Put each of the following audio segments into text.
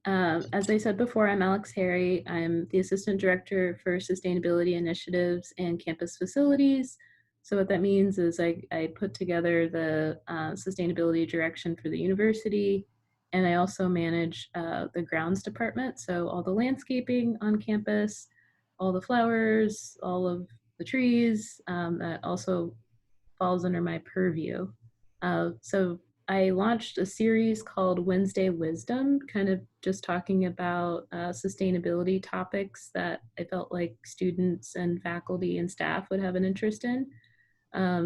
As I said before, I'm Alex Harry. I'm the Assistant Director for Sustainability Initiatives and Campus Facilities. So what that means is I put together the sustainability direction for the university, and I also manage the grounds department. So all the landscaping on campus, all the flowers, all of the trees, that also falls under my purview. So I launched a series called Wednesday Wisdom, kind of just talking about sustainability topics that I felt like students and faculty and staff would have an interest in.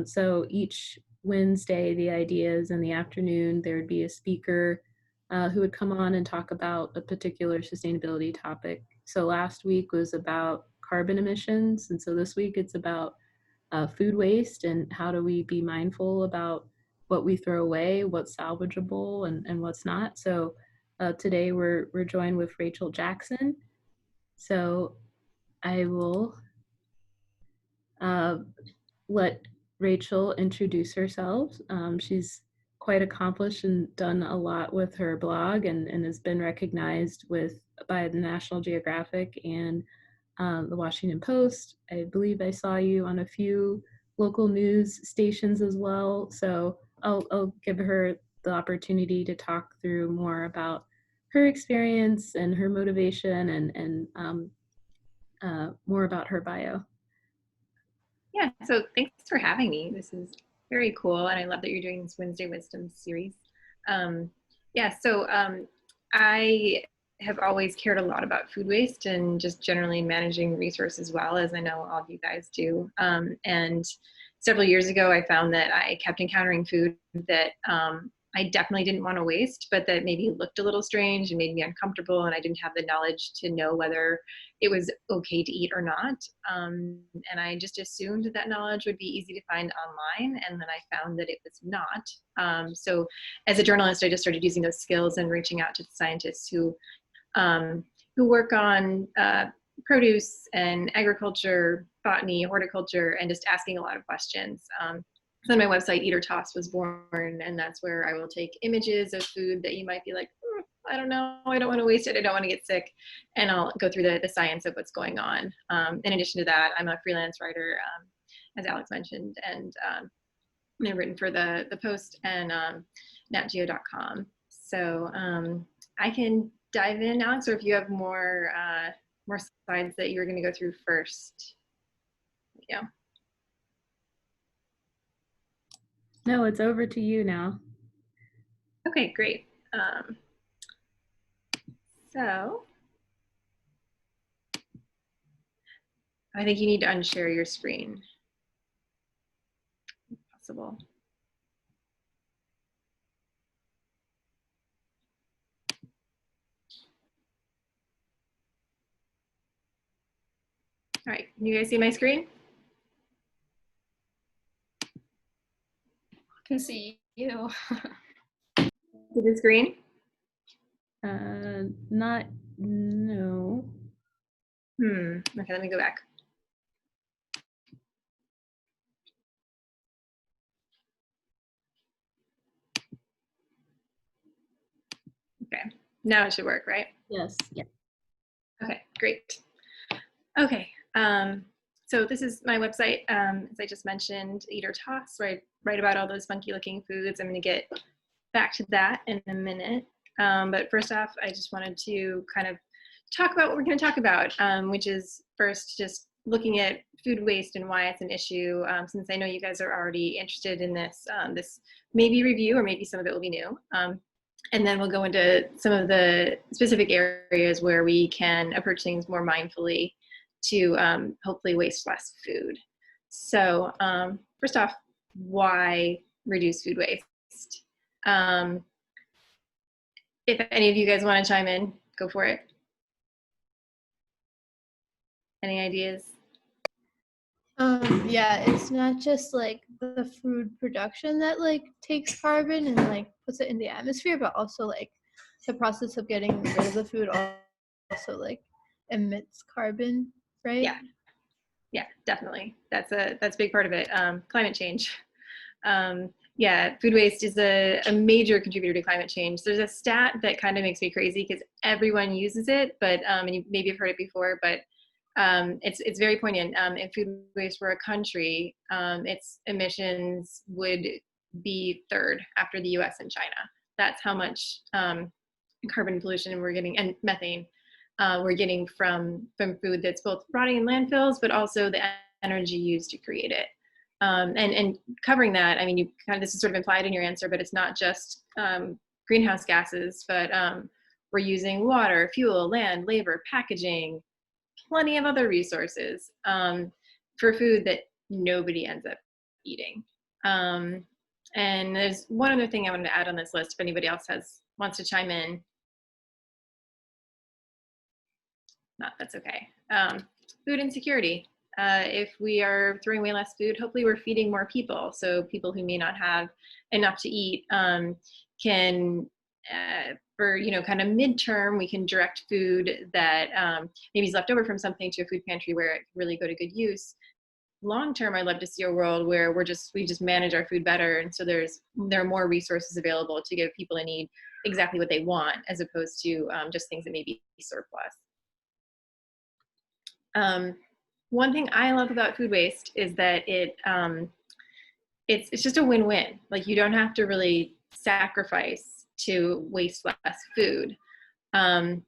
So each Wednesday, the idea is in the afternoon, there would be a speaker who would come on and talk about a particular sustainability topic. So last week was about carbon emissions, and so this week it's about food waste and how do we be mindful about what we throw away, what's salvageable and what's not. So today we're joined with Rachael Jackson. So I will let Rachael introduce herself. She's quite accomplished and done a lot with her blog and has been recognized by the National Geographic and the Washington Post. I believe I saw you on a few local news stations as well. So I'll give her the opportunity to talk through more about her experience and her motivation and more about her bio. Yeah, so thanks for having me. This is very cool, and I love that you're doing this Wednesday Wisdom series. I have always cared a lot about food waste and just generally managing resources well, as I know all of you guys do. And several years ago, I found that I kept encountering food that I definitely didn't want to waste, but that maybe looked a little strange and made me uncomfortable, and I didn't have the knowledge to know whether it was okay to eat or not. And I just assumed that knowledge would be easy to find online, and then I found that it was not. So as a journalist, I just started using those skills and reaching out to the scientists who work on produce and agriculture, botany, horticulture, and just asking a lot of questions. So on my website, Eat or Toss was born, and that's where I will take images of food that you might be like, I don't know, I don't want to waste it, I don't want to get sick, and I'll go through the science of what's going on. In addition to that, I'm a freelance writer, as Alex mentioned, and I've written for the Post and natgeo.com. So I can dive in, Alex, or if you have more slides that you're going to go through first. Yeah. No, it's over to you now. Okay, great. So I think you need to unshare your screen, if possible. All right, can you guys see my screen? I can see you. See the screen? No. Okay, let me go back. Okay, now it should work, right? Yes. Yeah. Okay, great. Okay, so this is my website, as I just mentioned, Eat or Toss, where I write about all those funky looking foods. I'm going to get back to that in a minute. But first off, I just wanted to kind of talk about what we're going to talk about, which is first just looking at food waste and why it's an issue, since I know you guys are already interested in this. This may be review, or maybe some of it will be new. And then we'll go into some of the specific areas where we can approach things more mindfully to hopefully waste less food. So first off, why reduce food waste? If any of you guys want to chime in, go for it. Any ideas? Yeah, it's not just like the food production that like takes carbon and like puts it in the atmosphere, but also like the process of getting rid of the food also like emits carbon, right? Yeah, definitely. That's a big part of it. Climate change. Yeah, food waste is a major contributor to climate change. There's a stat that kind of makes me crazy because everyone uses it, but and you maybe have heard it before, but it's very poignant. If food waste were a country, its emissions would be third after the U.S. and China. That's how much carbon pollution we're getting, and methane we're getting from food that's both rotting in landfills, but also the energy used to create it. And covering that, I mean, you kind of, this is sort of implied in your answer, but it's not just greenhouse gases, but we're using water, fuel, land, labor, packaging, plenty of other resources for food that nobody ends up eating. And there's one other thing I wanted to add on this list if anybody else wants to chime in. No, that's okay. Food insecurity. If we are throwing away less food, hopefully we're feeding more people. So people who may not have enough to eat can, for kind of midterm, we can direct food that maybe is left over from something to a food pantry where it can really go to good use. Long term, I'd love to see a world where we just manage our food better, and so there are more resources available to give people in need exactly what they want, as opposed to just things that may be surplus. One thing I love about food waste is that it's just a win-win. Like, you don't have to really sacrifice to waste less food. And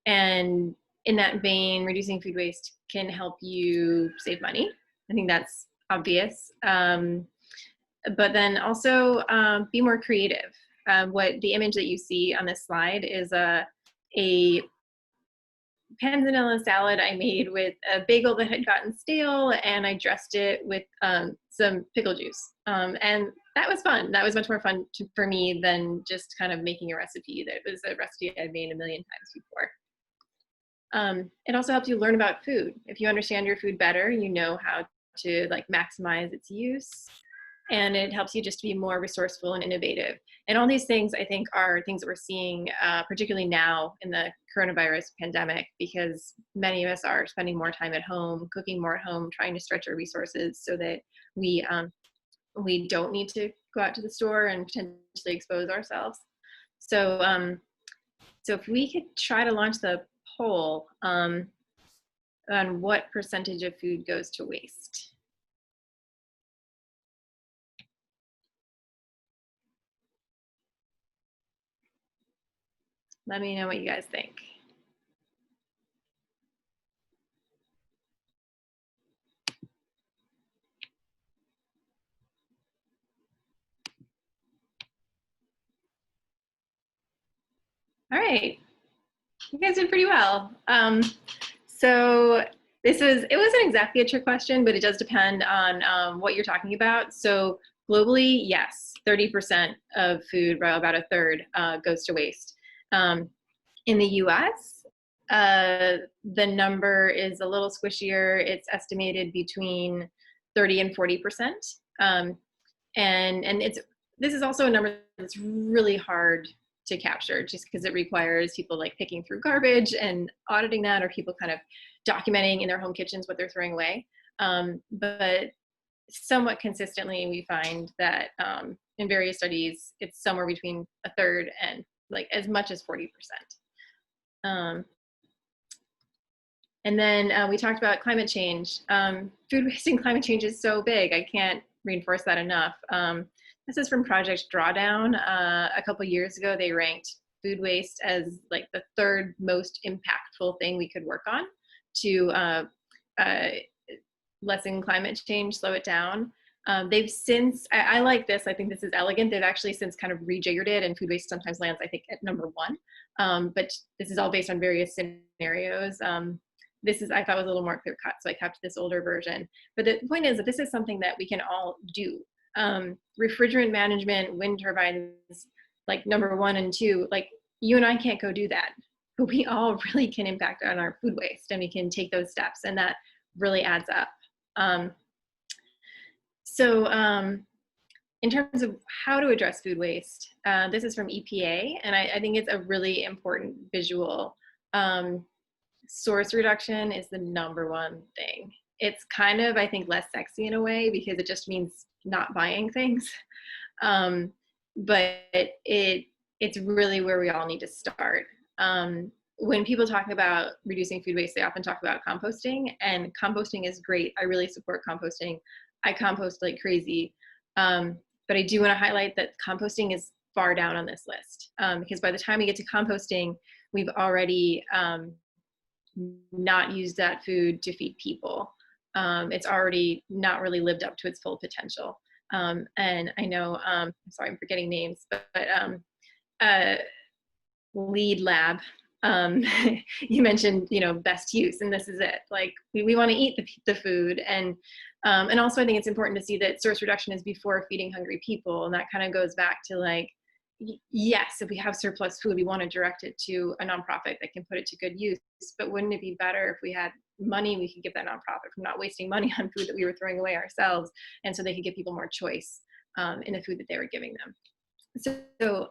in that vein, reducing food waste can help you save money. I think that's obvious. But then also be more creative. What the image that you see on this slide is a panzanella salad I made with a bagel that had gotten stale, and I dressed it with some pickle juice. And that was fun. That was much more fun for me than just kind of making a recipe that was a recipe I'd made a million times before. It also helps you learn about food. If you understand your food better, you know how to maximize its use, and it helps you just to be more resourceful and innovative. And all these things, I think, are things that we're seeing, particularly now in the coronavirus pandemic, because many of us are spending more time at home, cooking more at home, trying to stretch our resources so that we don't need to go out to the store and potentially expose ourselves. So, so if we could try to launch the poll on what percentage of food goes to waste. Let me know what you guys think. All right, you guys did pretty well. So it wasn't exactly a trick question, but it does depend on what you're talking about. So globally, yes, 30% of food, about a third, goes to waste. In the US, the number is a little squishier. It's estimated between 30 and 40%. And this is also a number that's really hard to capture, just because it requires people picking through garbage and auditing that, or people kind of documenting in their home kitchens what they're throwing away. But somewhat consistently, we find that in various studies, it's somewhere between a third and as much as 40%. And then we talked about climate change. Food waste and climate change is so big. I can't reinforce that enough. This is from Project Drawdown. A couple years ago, they ranked food waste as the third most impactful thing we could work on to lessen climate change, slow it down. They've since, I like this, I think this is elegant, they've actually since kind of rejiggered it, and food waste sometimes lands, I think, at number 1. But this is all based on various scenarios. This is, I thought, was a little more clear cut, so I kept this older version. But the point is that this is something that we can all do. Refrigerant management, wind turbines, number 1 and 2, you and I can't go do that, but we all really can impact on our food waste, and we can take those steps, and that really adds up. In terms of how to address food waste, this is from EPA, and I think it's a really important visual. Source reduction is the number 1 thing. It's kind of, I think, less sexy in a way, because it just means not buying things. But it's really where we all need to start. When people talk about reducing food waste, they often talk about composting, and composting is great. I really support composting. I compost like crazy. But I do want to highlight that composting is far down on this list, because by the time we get to composting, we've already not used that food to feed people. It's already not really lived up to its full potential. And I know, I'm sorry, I'm forgetting names, but Lead Lab, you mentioned, best use, and this is it. Like we want to eat the food, and also I think it's important to see that source reduction is before feeding hungry people, and that kind of goes back to like, yes, if we have surplus food, we want to direct it to a nonprofit that can put it to good use. But wouldn't it be better if we had money we could give that nonprofit from not wasting money on food that we were throwing away ourselves, and so they could give people more choice in the food that they were giving them. So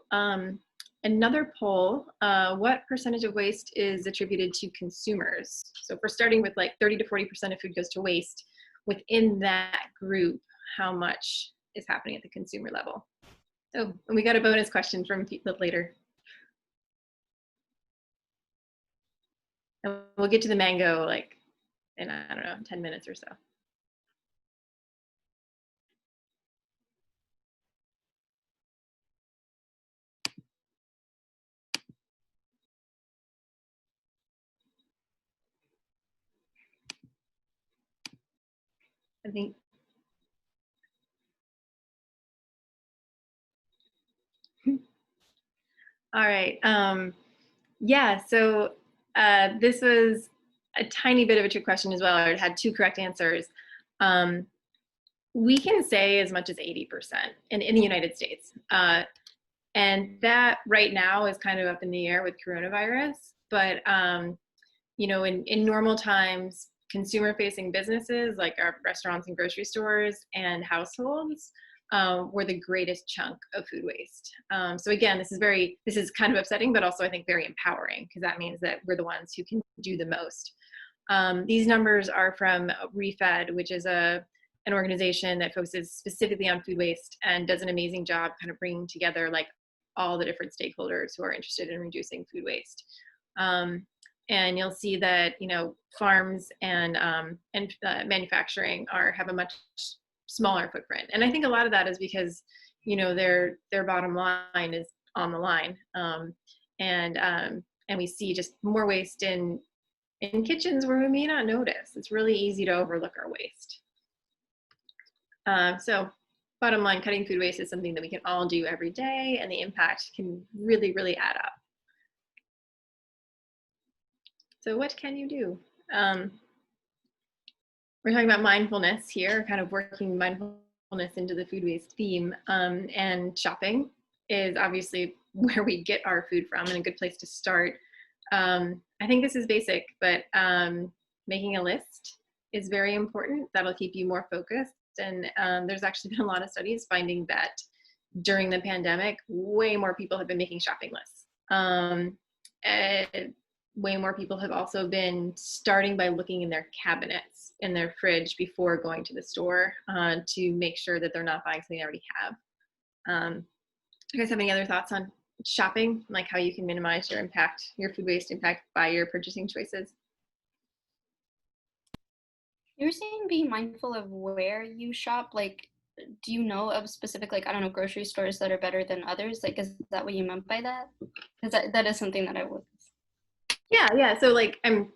another poll, what percentage of waste is attributed to consumers? So if we're starting with like 30 to 40% of food goes to waste, within that group, how much is happening at the consumer level? Oh, and we got a bonus question from people later. And we'll get to the mango like in, I don't know, 10 minutes or so. I think. All right. Yeah, so this was a tiny bit of a trick question as well. It had 2 correct answers. We can say as much as 80% in the United States. And that right now is kind of up in the air with coronavirus. But, in normal times, consumer-facing businesses like our restaurants and grocery stores and households were the greatest chunk of food waste. So again, this is kind of upsetting, but also I think very empowering, because that means that we're the ones who can do the most. These numbers are from ReFed, which is an organization that focuses specifically on food waste and does an amazing job kind of bringing together like all the different stakeholders who are interested in reducing food waste. And you'll see that farms and manufacturing have a much smaller footprint, and I think a lot of that is because their bottom line is on the line, and we see just more waste in kitchens where we may not notice. It's really easy to overlook our waste. So bottom line, cutting food waste is something that we can all do every day, and the impact can really, really add up. So what can you do? We're talking about mindfulness here, kind of working mindfulness into the food waste theme, and shopping is obviously where we get our food from and a good place to start. I think this is basic, but making a list is very important. That'll keep you more focused. And there's actually been a lot of studies finding that during the pandemic, way more people have been making shopping lists. And way more people have also been starting by looking in their cabinets, in their fridge before going to the store to make sure that they're not buying something they already have. You guys have any other thoughts on shopping, like how you can minimize your food waste impact by your purchasing choices? You were saying be mindful of where you shop. Like, do you know of specific, like, I don't know, grocery stores that are better than others? Like, is that what you meant by that? Because that is something that I would. Yeah. So like, I'm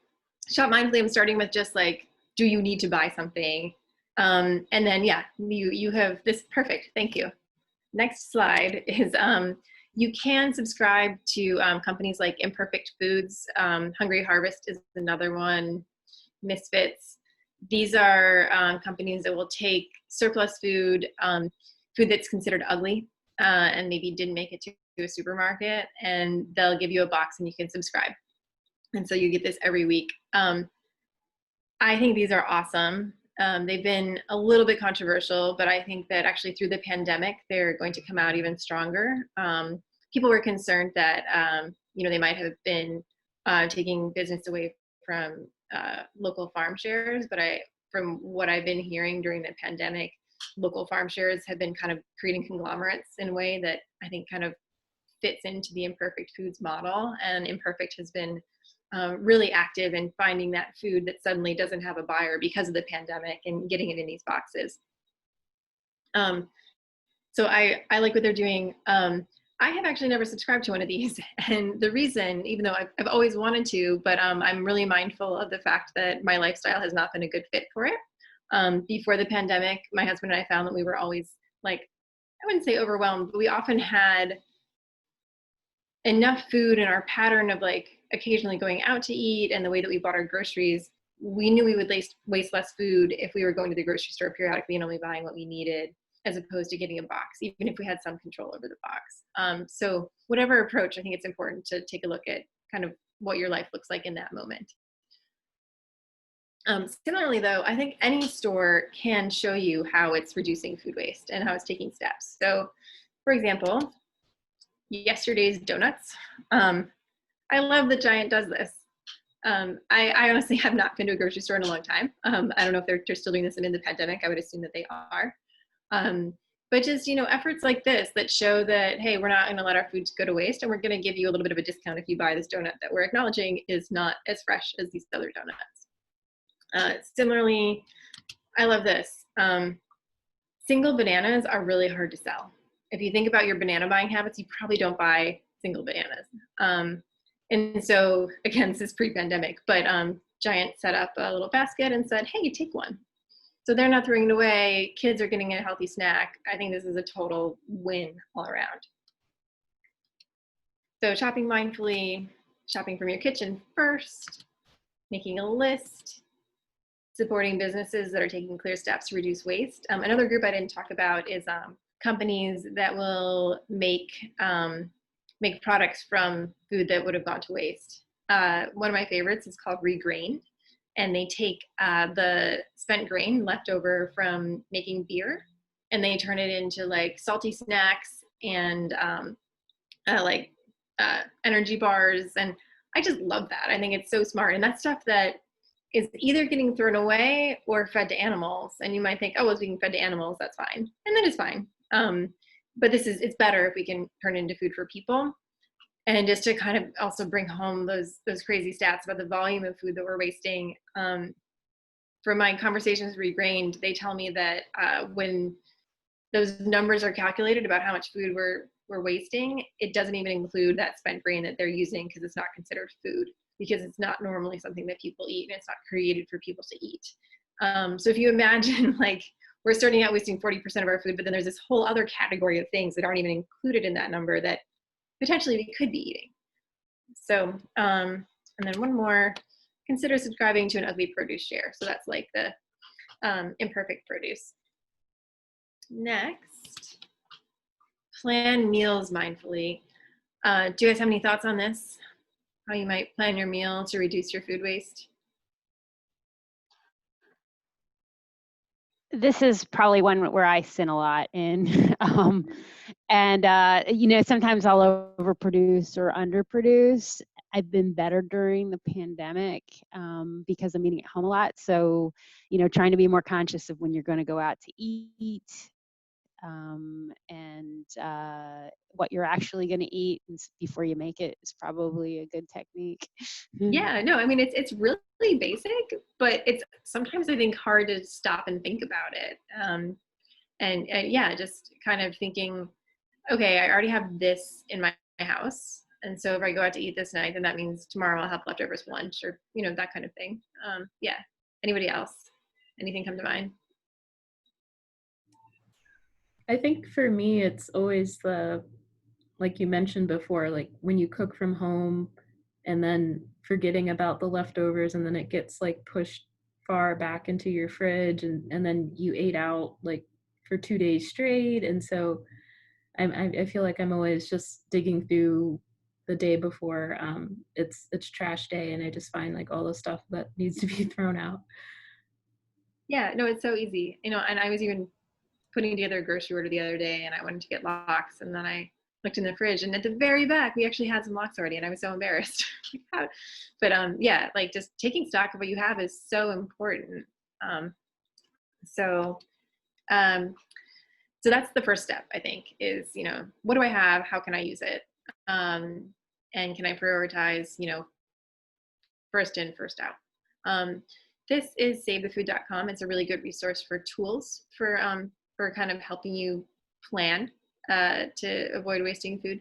shop mindfully. I'm starting with just like, do you need to buy something? And then you have this. Perfect. Thank you. Next slide is you can subscribe to companies like Imperfect Foods. Hungry Harvest is another one. Misfits. These are companies that will take surplus food, food that's considered ugly and maybe didn't make it to a supermarket, and they'll give you a box and you can subscribe. And so you get this every week. I think these are awesome. They've been a little bit controversial, but I think that actually through the pandemic, they're going to come out even stronger. People were concerned that, they might have been taking business away from local farm shares, but from what I've been hearing during the pandemic, local farm shares have been kind of creating conglomerates in a way that I think kind of fits into the Imperfect Foods model. And Imperfect has been really active in finding that food that suddenly doesn't have a buyer because of the pandemic and getting it in these boxes. So I like what they're doing. I have actually never subscribed to one of these. And the reason, even though I've always wanted to, but I'm really mindful of the fact that my lifestyle has not been a good fit for it. Before the pandemic, my husband and I found that we were always like, I wouldn't say overwhelmed, but we often had enough food in our pattern of like occasionally going out to eat and the way that we bought our groceries. We knew we would waste less food if we were going to the grocery store periodically and only buying what we needed, as opposed to getting a box, even if we had some control over the box. So whatever approach, I think it's important to take a look at kind of what your life looks like in that moment. Similarly though, I think any store can show you how it's reducing food waste and how it's taking steps. So for example, yesterday's donuts. I love that Giant does this. I honestly have not been to a grocery store in a long time. I don't know if they're still doing this amid the pandemic. I would assume that they are. But just, efforts like this that show that, hey, we're not going to let our foods go to waste, and we're going to give you a little bit of a discount if you buy this donut that we're acknowledging is not as fresh as these other donuts. Similarly, I love this. Single bananas are really hard to sell. If you think about your banana buying habits, you probably don't buy single bananas. And so, again, this is pre-pandemic, but Giant set up a little basket and said, hey, take one. So they're not throwing it away. Kids are getting a healthy snack. I think this is a total win all around. So shopping mindfully, shopping from your kitchen first, making a list, supporting businesses that are taking clear steps to reduce waste. Another group I didn't talk about is companies that will make products from food that would have gone to waste. One of my favorites is called Regrain. And they take the spent grain left over from making beer, and they turn it into like salty snacks and energy bars. And I just love that. I think it's so smart. And that's stuff that is either getting thrown away or fed to animals. And you might think, oh, well, it's being fed to animals, that's fine. And that is fine. But it's better if we can turn it into food for people. And just to kind of also bring home those crazy stats about the volume of food that we're wasting. From my conversations with Regrained, they tell me that when those numbers are calculated about how much food we're wasting, it doesn't even include that spent grain that they're using because it's not considered food, because it's not normally something that people eat and it's not created for people to eat. So if you imagine like we're starting out wasting 40% of our food, but then there's this whole other category of things that aren't even included in that number that potentially we could be eating. So, and then one more, consider subscribing to an ugly produce share. So that's like the imperfect produce. Next, plan meals mindfully. Do you guys have any thoughts on this? How you might plan your meal to reduce your food waste? This is probably one where I sin a lot in. Sometimes I'll overproduce or underproduce. I've been better during the pandemic because I'm eating at home a lot. So, trying to be more conscious of when you're going to go out to eat and what you're actually going to eat before you make it is probably a good technique. Yeah, no, I mean, it's really basic, but it's sometimes I think hard to stop and think about it. And yeah, just kind of thinking, okay, I already have this in my house. And so if I go out to eat this night, then that means tomorrow I'll have leftovers for lunch or, that kind of thing. Yeah. Anybody else? Anything come to mind? I think for me, it's always like you mentioned before, like when you cook from home and then forgetting about the leftovers and then it gets like pushed far back into your fridge and then you ate out like for 2 days straight. And so I feel like I'm always just digging through the day before it's trash day, and I just find like all the stuff that needs to be thrown out. Yeah, no, it's so easy. And I was even putting together a grocery order the other day, and I wanted to get lox, and then I looked in the fridge, and at the very back we actually had some lox already, and I was so embarrassed. But yeah, like just taking stock of what you have is so important. So So that's the first step, I think, is, you know, what do I have? How can I use it? And can I prioritize, you know, first in, first out? This is savethefood.com. It's a really good resource for tools for kind of helping you plan to avoid wasting food.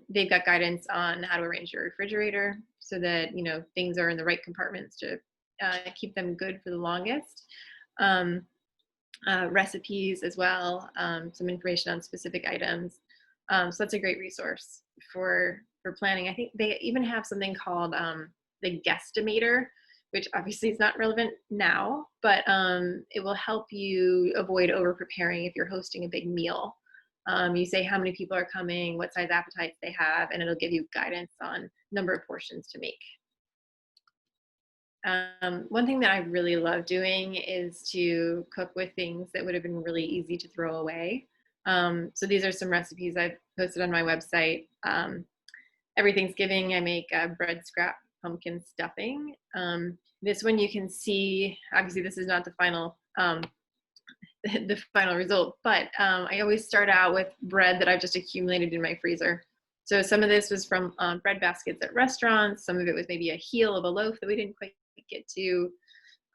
They've got guidance on how to arrange your refrigerator so that, you know, things are in the right compartments to keep them good for the longest. Recipes as well, some information on specific items. So that's a great resource for planning. I think they even have something called the guesstimator, which obviously is not relevant now, but it will help you avoid over preparing if you're hosting a big meal. You say how many people are coming, what size appetites they have, and it'll give you guidance on number of portions to make. One thing that I really love doing is to cook with things that would have been really easy to throw away. So these are some recipes I've posted on my website. Every Thanksgiving, I make bread scrap pumpkin stuffing. This one you can see, obviously this is not the final the final result, but I always start out with bread that I've just accumulated in my freezer. So some of this was from bread baskets at restaurants. Some of it was maybe a heel of a loaf that we didn't quite get to.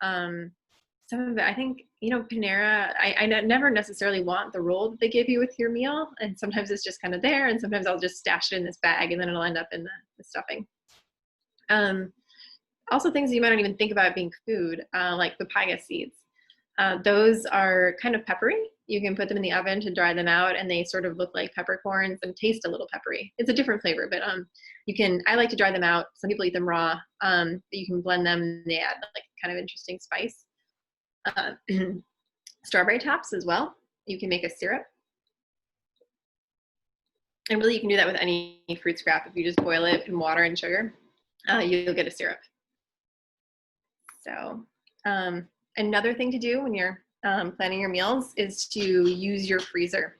Some of it, I think, you know, Panera, I never necessarily want the roll that they give you with your meal. And sometimes it's just kind of there. And sometimes I'll just stash it in this bag and then it'll end up in the stuffing. Also things that you might not even think about being food, like papaya seeds. Those are kind of peppery. You can put them in the oven to dry them out and they sort of look like peppercorns and taste a little peppery. It's a different flavor, but I like to dry them out. Some people eat them raw, but you can blend them and they add like kind of interesting spice. Strawberry tops as well. You can make a syrup. And really you can do that with any fruit scrap. If you just boil it in water and sugar, you'll get a syrup. So another thing to do when you're planning your meals is to use your freezer.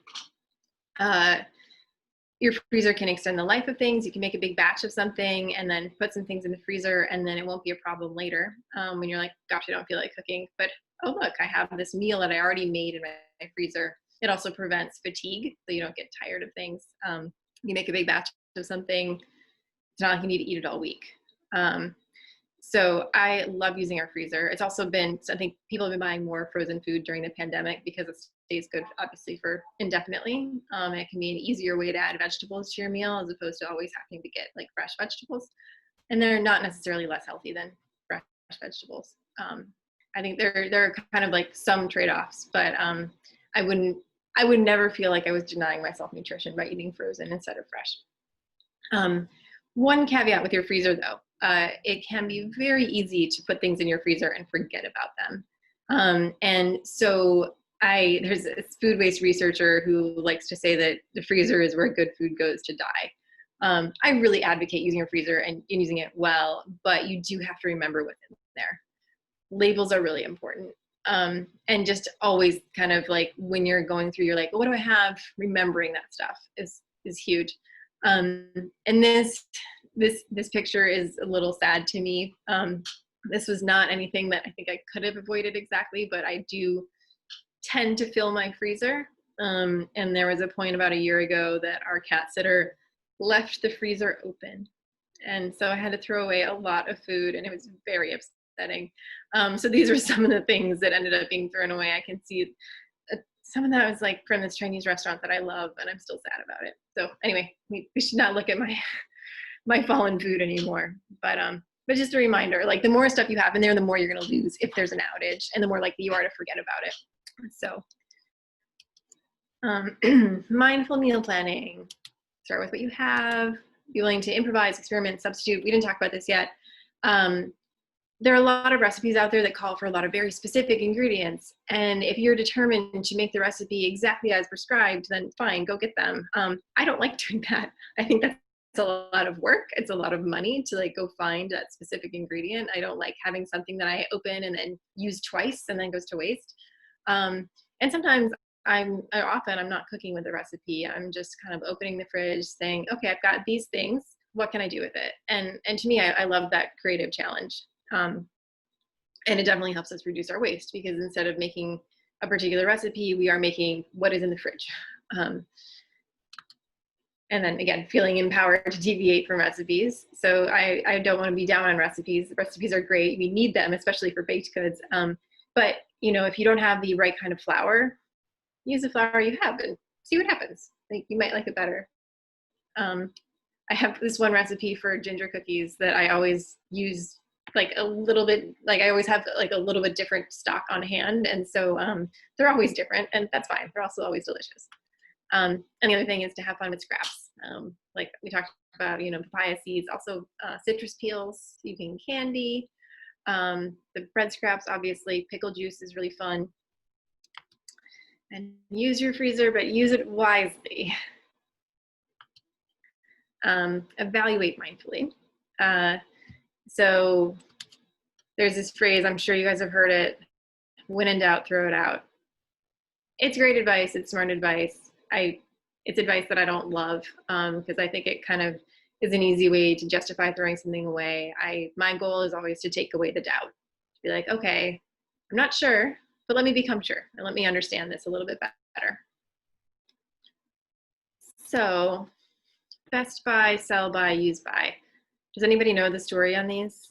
Your freezer can extend the life of things. You can make a big batch of something and then put some things in the freezer and then it won't be a problem later when you're like, gosh, I don't feel like cooking, but oh look, I have this meal that I already made in my freezer. It also prevents fatigue, so you don't get tired of things. You make a big batch of something, it's not like you need to eat it all week. So I love using our freezer. It's also been, I think people have been buying more frozen food during the pandemic because it stays good, obviously, for indefinitely. It can be an easier way to add vegetables to your meal as opposed to always having to get like fresh vegetables. And they're not necessarily less healthy than fresh vegetables. I think there are kind of like some trade-offs, but I would never feel like I was denying myself nutrition by eating frozen instead of fresh. One caveat with your freezer though, it can be very easy to put things in your freezer and forget about them. And so there's a food waste researcher who likes to say that the freezer is where good food goes to die. I really advocate using your freezer and using it well, but you do have to remember what's in there. Labels are really important. And just always kind of like when you're going through, you're like, well, what do I have? Remembering that stuff is huge. And this picture is a little sad to me. This was not anything that I think I could have avoided exactly, but I do tend to fill my freezer. And there was a point about a year ago that our cat sitter left the freezer open. And so I had to throw away a lot of food and it was very upsetting. So these were some of the things that ended up being thrown away. I can see some of that was like from this Chinese restaurant that I love and I'm still sad about it. So anyway, we should not look at my fallen food anymore. But just a reminder, like the more stuff you have in there, the more you're going to lose if there's an outage and the more likely you are to forget about it. So mindful meal planning, start with what you have, be willing to improvise, experiment, substitute. We didn't talk about this yet. There are a lot of recipes out there that call for a lot of very specific ingredients. And if you're determined to make the recipe exactly as prescribed, then fine, go get them. I don't like doing that. I think that's a lot of work. It's a lot of money to like go find that specific ingredient. I don't like having something that I open and then use twice and then goes to waste. And sometimes often I'm not cooking with the recipe. I'm just kind of opening the fridge saying, okay, I've got these things. What can I do with it? And to me, I love that creative challenge. And it definitely helps us reduce our waste because instead of making a particular recipe, we are making what is in the fridge. And then again, feeling empowered to deviate from recipes. So I don't want to be down on recipes. Recipes are great. We need them, especially for baked goods. But if you don't have the right kind of flour, use the flour you have and see what happens. Like, you might like it better. I have this one recipe for ginger cookies that I always use like a little bit, like I always have like a little bit different stock on hand. And so they're always different, and that's fine. They're also always delicious. And the other thing is to have fun with scraps. Like we talked about, papaya seeds, also citrus peels, you can candy. The bread scraps, obviously, pickle juice is really fun. And use your freezer, but use it wisely. Evaluate mindfully. So there's this phrase, I'm sure you guys have heard it, when in doubt, throw it out. It's great advice, it's smart advice. It's advice that I don't love, because I think it kind of is an easy way to justify throwing something away. My goal is always to take away the doubt. To be like, okay, I'm not sure, but let me become sure, and let me understand this a little bit better. So, best by, sell by, use by. Does anybody know the story on these?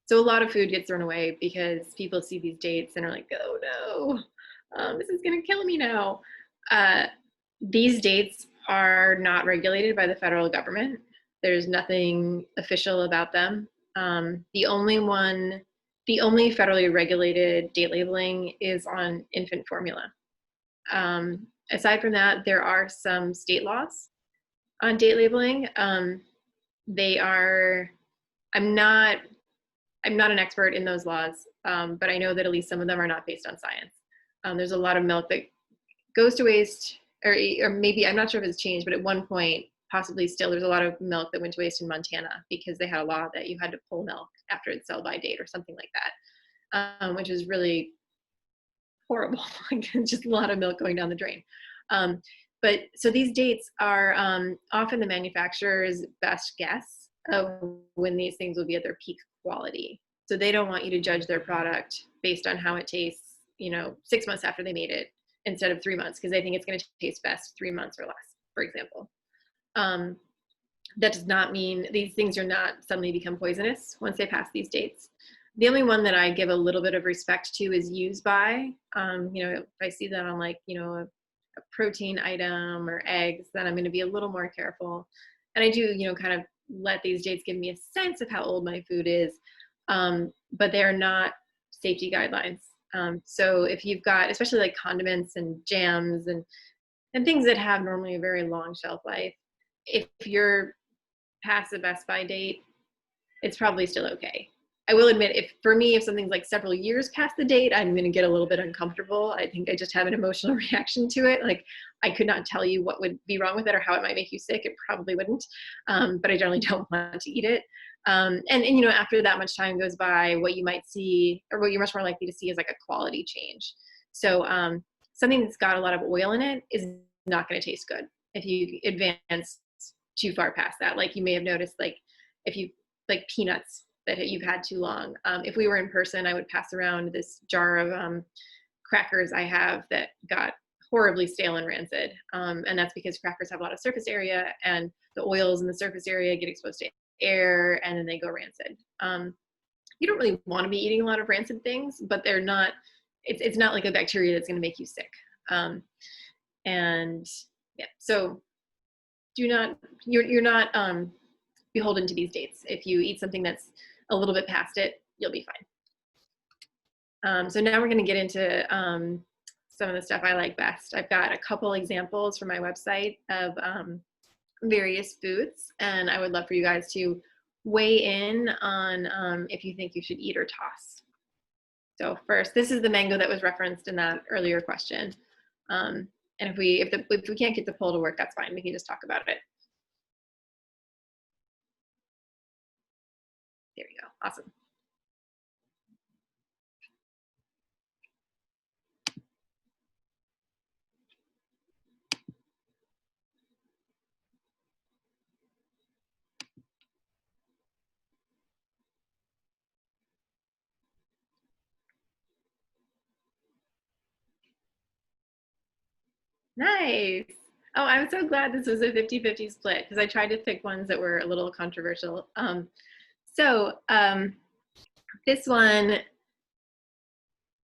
So a lot of food gets thrown away because people see these dates and are like, oh no, this is gonna kill me now. These dates are not regulated by the federal government. There's nothing official about them. The only federally regulated date labeling is on infant formula. Aside from that, there are some state laws on date labeling. I'm not an expert in those laws, but I know that at least some of them are not based on science. There's a lot of milk that goes to waste, or maybe, I'm not sure if it's changed, but at one point, possibly still, there's a lot of milk that went to waste in Montana because they had a law that you had to pull milk after its sell-by date or something like that, which is really horrible. Just a lot of milk going down the drain. But so these dates are often the manufacturer's best guess of when these things will be at their peak quality. So they don't want you to judge their product based on how it tastes, 6 months after they made it instead of 3 months, because they think it's going to taste best 3 months or less, for example. That does not mean these things are not suddenly become poisonous once they pass these dates. The only one that I give a little bit of respect to is use by. If I see that on a protein item or eggs, then I'm going to be a little more careful. And I do, kind of let these dates give me a sense of how old my food is, but they're not safety guidelines. So if you've got, especially like condiments and jams and things that have normally a very long shelf life, if you're past the best by date, it's probably still okay. I will admit, if something's like several years past the date, I'm going to get a little bit uncomfortable. I think I just have an emotional reaction to it. Like, I could not tell you what would be wrong with it or how it might make you sick. It probably wouldn't, but I generally don't want to eat it. And after that much time goes by, what you might see, or what you're much more likely to see, is like a quality change. So something that's got a lot of oil in it is not going to taste good if you advance too far past that. Like, you may have noticed, like, if you like peanuts that you've had too long. If we were in person, I would pass around this jar of crackers I have that got horribly stale and rancid. And that's because crackers have a lot of surface area, and the oils in the surface area get exposed to air, and then they go rancid. You don't really want to be eating a lot of rancid things, but they're not, it's not like a bacteria that's going to make you sick. And yeah, so you're not beholden to these dates. If you eat something that's a little bit past it, you'll be fine. So now we're going to get into some of the stuff I like best. I've got a couple examples from my website of various foods, and I would love for you guys to weigh in on if you think you should eat or toss. So first, this is the mango that was referenced in that earlier question. And if we can't get the poll to work, that's fine. We can just talk about it. There we go. Awesome. Nice. Oh, I'm so glad this was a 50-50 split because I tried to pick ones that were a little controversial. So this one,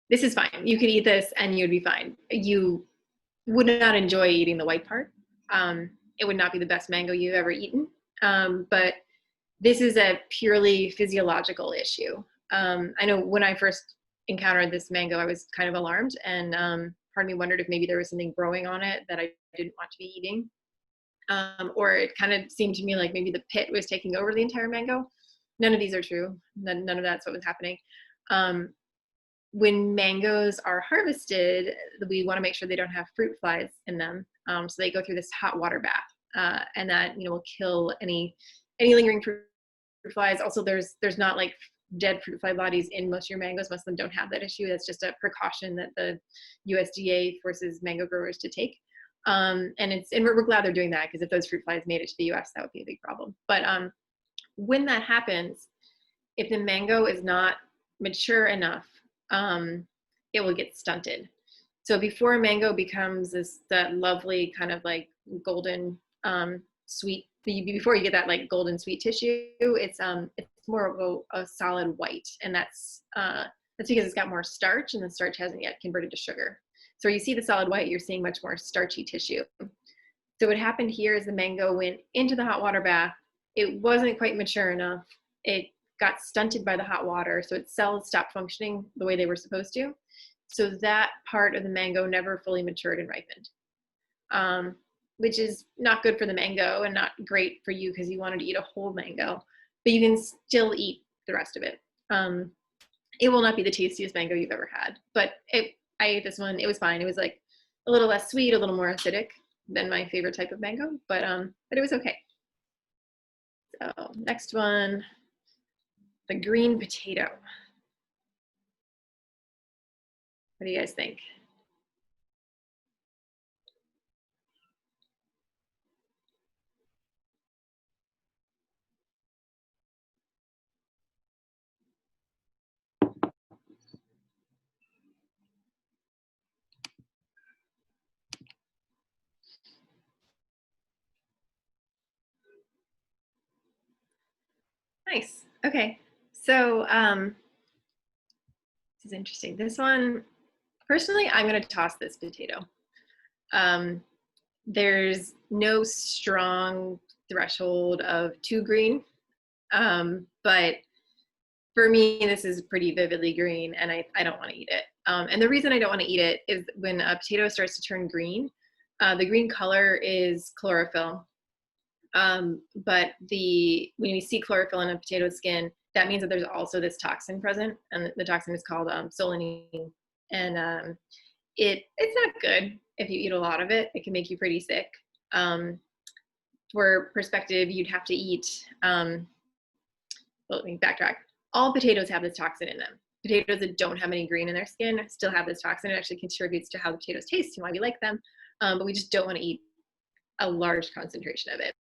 this is fine. You could eat this and you'd be fine. You would not enjoy eating the white part. It would not be the best mango you've ever eaten. But this is a purely physiological issue. I know when I first encountered this mango, I was kind of alarmed, and part of me wondered if maybe there was something growing on it that I didn't want to be eating. Or it kind of seemed to me like maybe the pit was taking over the entire mango. None of these are true. None of that's what was happening. When mangoes are harvested, we want to make sure they don't have fruit flies in them. So they go through this hot water bath, and that will kill any lingering fruit flies. Also, there's not like dead fruit fly bodies in most of your mangoes. Most of them don't have that issue. That's just a precaution that the USDA forces mango growers to take. And we're glad they're doing that, because if those fruit flies made it to the US, that would be a big problem. But when that happens, if the mango is not mature enough, it will get stunted. So before a mango becomes that lovely kind of like golden sweet, before you get that like golden sweet tissue, it's more of a solid white, and that's because it's got more starch, and the starch hasn't yet converted to sugar. So you see the solid white, you're seeing much more starchy tissue. So what happened here is the mango went into the hot water bath. It wasn't quite mature enough. It got stunted by the hot water, so its cells stopped functioning the way they were supposed to. So that part of the mango never fully matured and ripened, which is not good for the mango and not great for you because you wanted to eat a whole mango, but you can still eat the rest of it. It will not be the tastiest mango you've ever had, but I ate this one. It was fine. It was like a little less sweet, a little more acidic than my favorite type of mango, but it was okay. So next one, the green potato. What do you guys think? Nice. Okay. So this is interesting. This one, personally, I'm going to toss this potato. There's no strong threshold of too green, but for me, this is pretty vividly green, and I don't want to eat it. And the reason I don't want to eat it is when a potato starts to turn green, the green color is chlorophyll. But when you see chlorophyll in a potato skin, that means that there's also this toxin present, and the toxin is called solanine. And it's not good if you eat a lot of it. It can make you pretty sick. For perspective, you'd have to eat, well, let me backtrack. All potatoes have this toxin in them. Potatoes that don't have any green in their skin still have this toxin. It actually contributes to how the potatoes taste and why we like them, but we just don't want to eat a large concentration of it.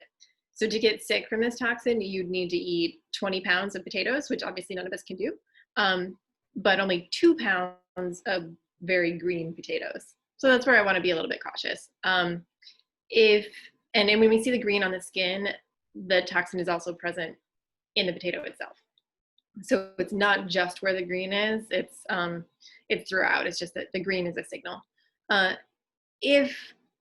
So to get sick from this toxin, you'd need to eat 20 pounds of potatoes, which obviously none of us can do, but only 2 pounds of very green potatoes. So that's where I want to be a little bit cautious. And when we see the green on the skin, the toxin is also present in the potato itself. So it's not just where the green is, it's throughout. It's just that the green is a signal. If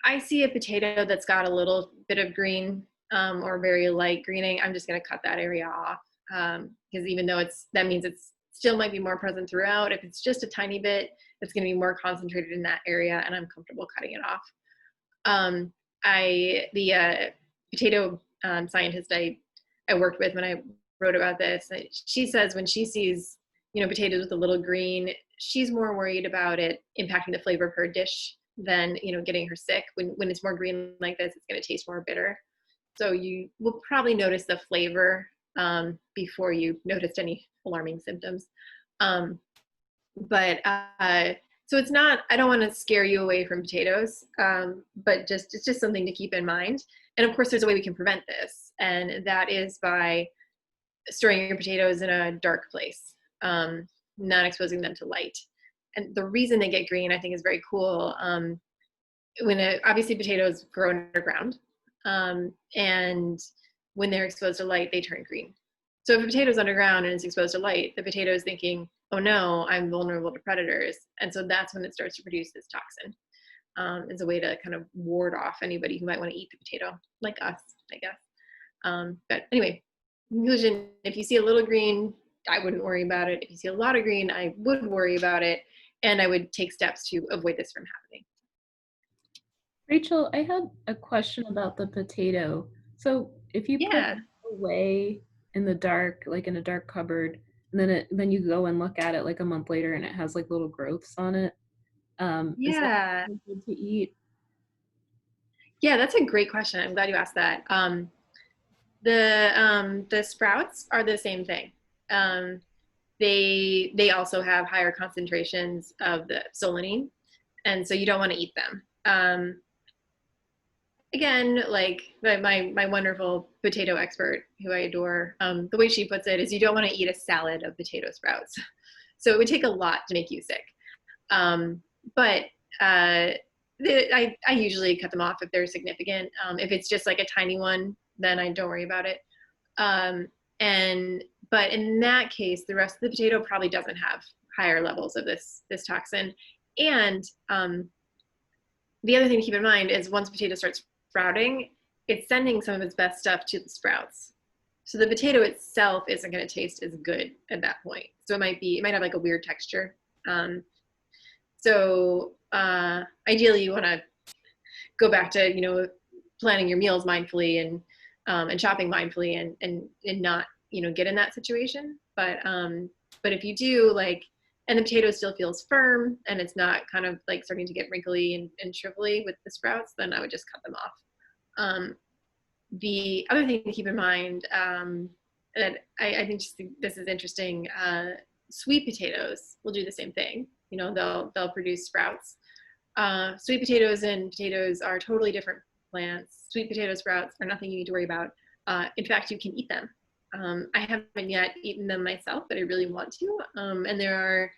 I see a potato that's got a little bit of green or very light greening, I'm just going to cut that area off, because even though that means it's still might be more present throughout. If it's just a tiny bit, it's going to be more concentrated in that area, and I'm comfortable cutting it off. The potato scientist I worked with when I wrote about this, she says when she sees potatoes with a little green, she's more worried about it impacting the flavor of her dish than getting her sick. When it's more green like this, it's going to taste more bitter. So you will probably notice the flavor before you noticed any alarming symptoms. So it's not, I don't want to scare you away from potatoes, but it's just something to keep in mind. And of course, there's a way we can prevent this, and that is by storing your potatoes in a dark place, not exposing them to light. And the reason they get green, I think, is very cool. obviously potatoes grow underground, and when they're exposed to light, they turn green. So if a potato's underground and it's exposed to light, the potato is thinking, oh no, I'm vulnerable to predators. And so that's when it starts to produce this toxin. As a way to kind of ward off anybody who might want to eat the potato, like us, I guess. But anyway, conclusion, if you see a little green, I wouldn't worry about it. If you see a lot of green, I would worry about it. And I would take steps to avoid this from happening. Rachel, I had a question about the potato. So if you put it away in the dark, like in a dark cupboard, and then you go and look at it like a month later and it has like little growths on it, is that good to eat? Yeah, that's a great question. I'm glad you asked that. The sprouts are the same thing. They also have higher concentrations of the solanine, and so you don't want to eat them. Again, like my wonderful potato expert, who I adore, the way she puts it is you don't want to eat a salad of potato sprouts. So it would take a lot to make you sick. But I usually cut them off if they're significant. If it's just like a tiny one, then I don't worry about it. But in that case, the rest of the potato probably doesn't have higher levels of this toxin. And the other thing to keep in mind is once potato starts sprouting, it's sending some of its best stuff to the sprouts. So the potato itself isn't going to taste as good at that point. So it might have like a weird texture. So ideally, you want to go back to planning your meals mindfully and shopping mindfully and not get in that situation. But if you do, like, and the potato still feels firm and it's not kind of like starting to get wrinkly and shrivelly with the sprouts, then I would just cut them off. The other thing to keep in mind that I think this is interesting, sweet potatoes will do the same thing. They'll produce sprouts. Sweet potatoes and potatoes are totally different plants. Sweet potato sprouts are nothing you need to worry about. In fact, you can eat them. I haven't yet eaten them myself, but I really want to. And there are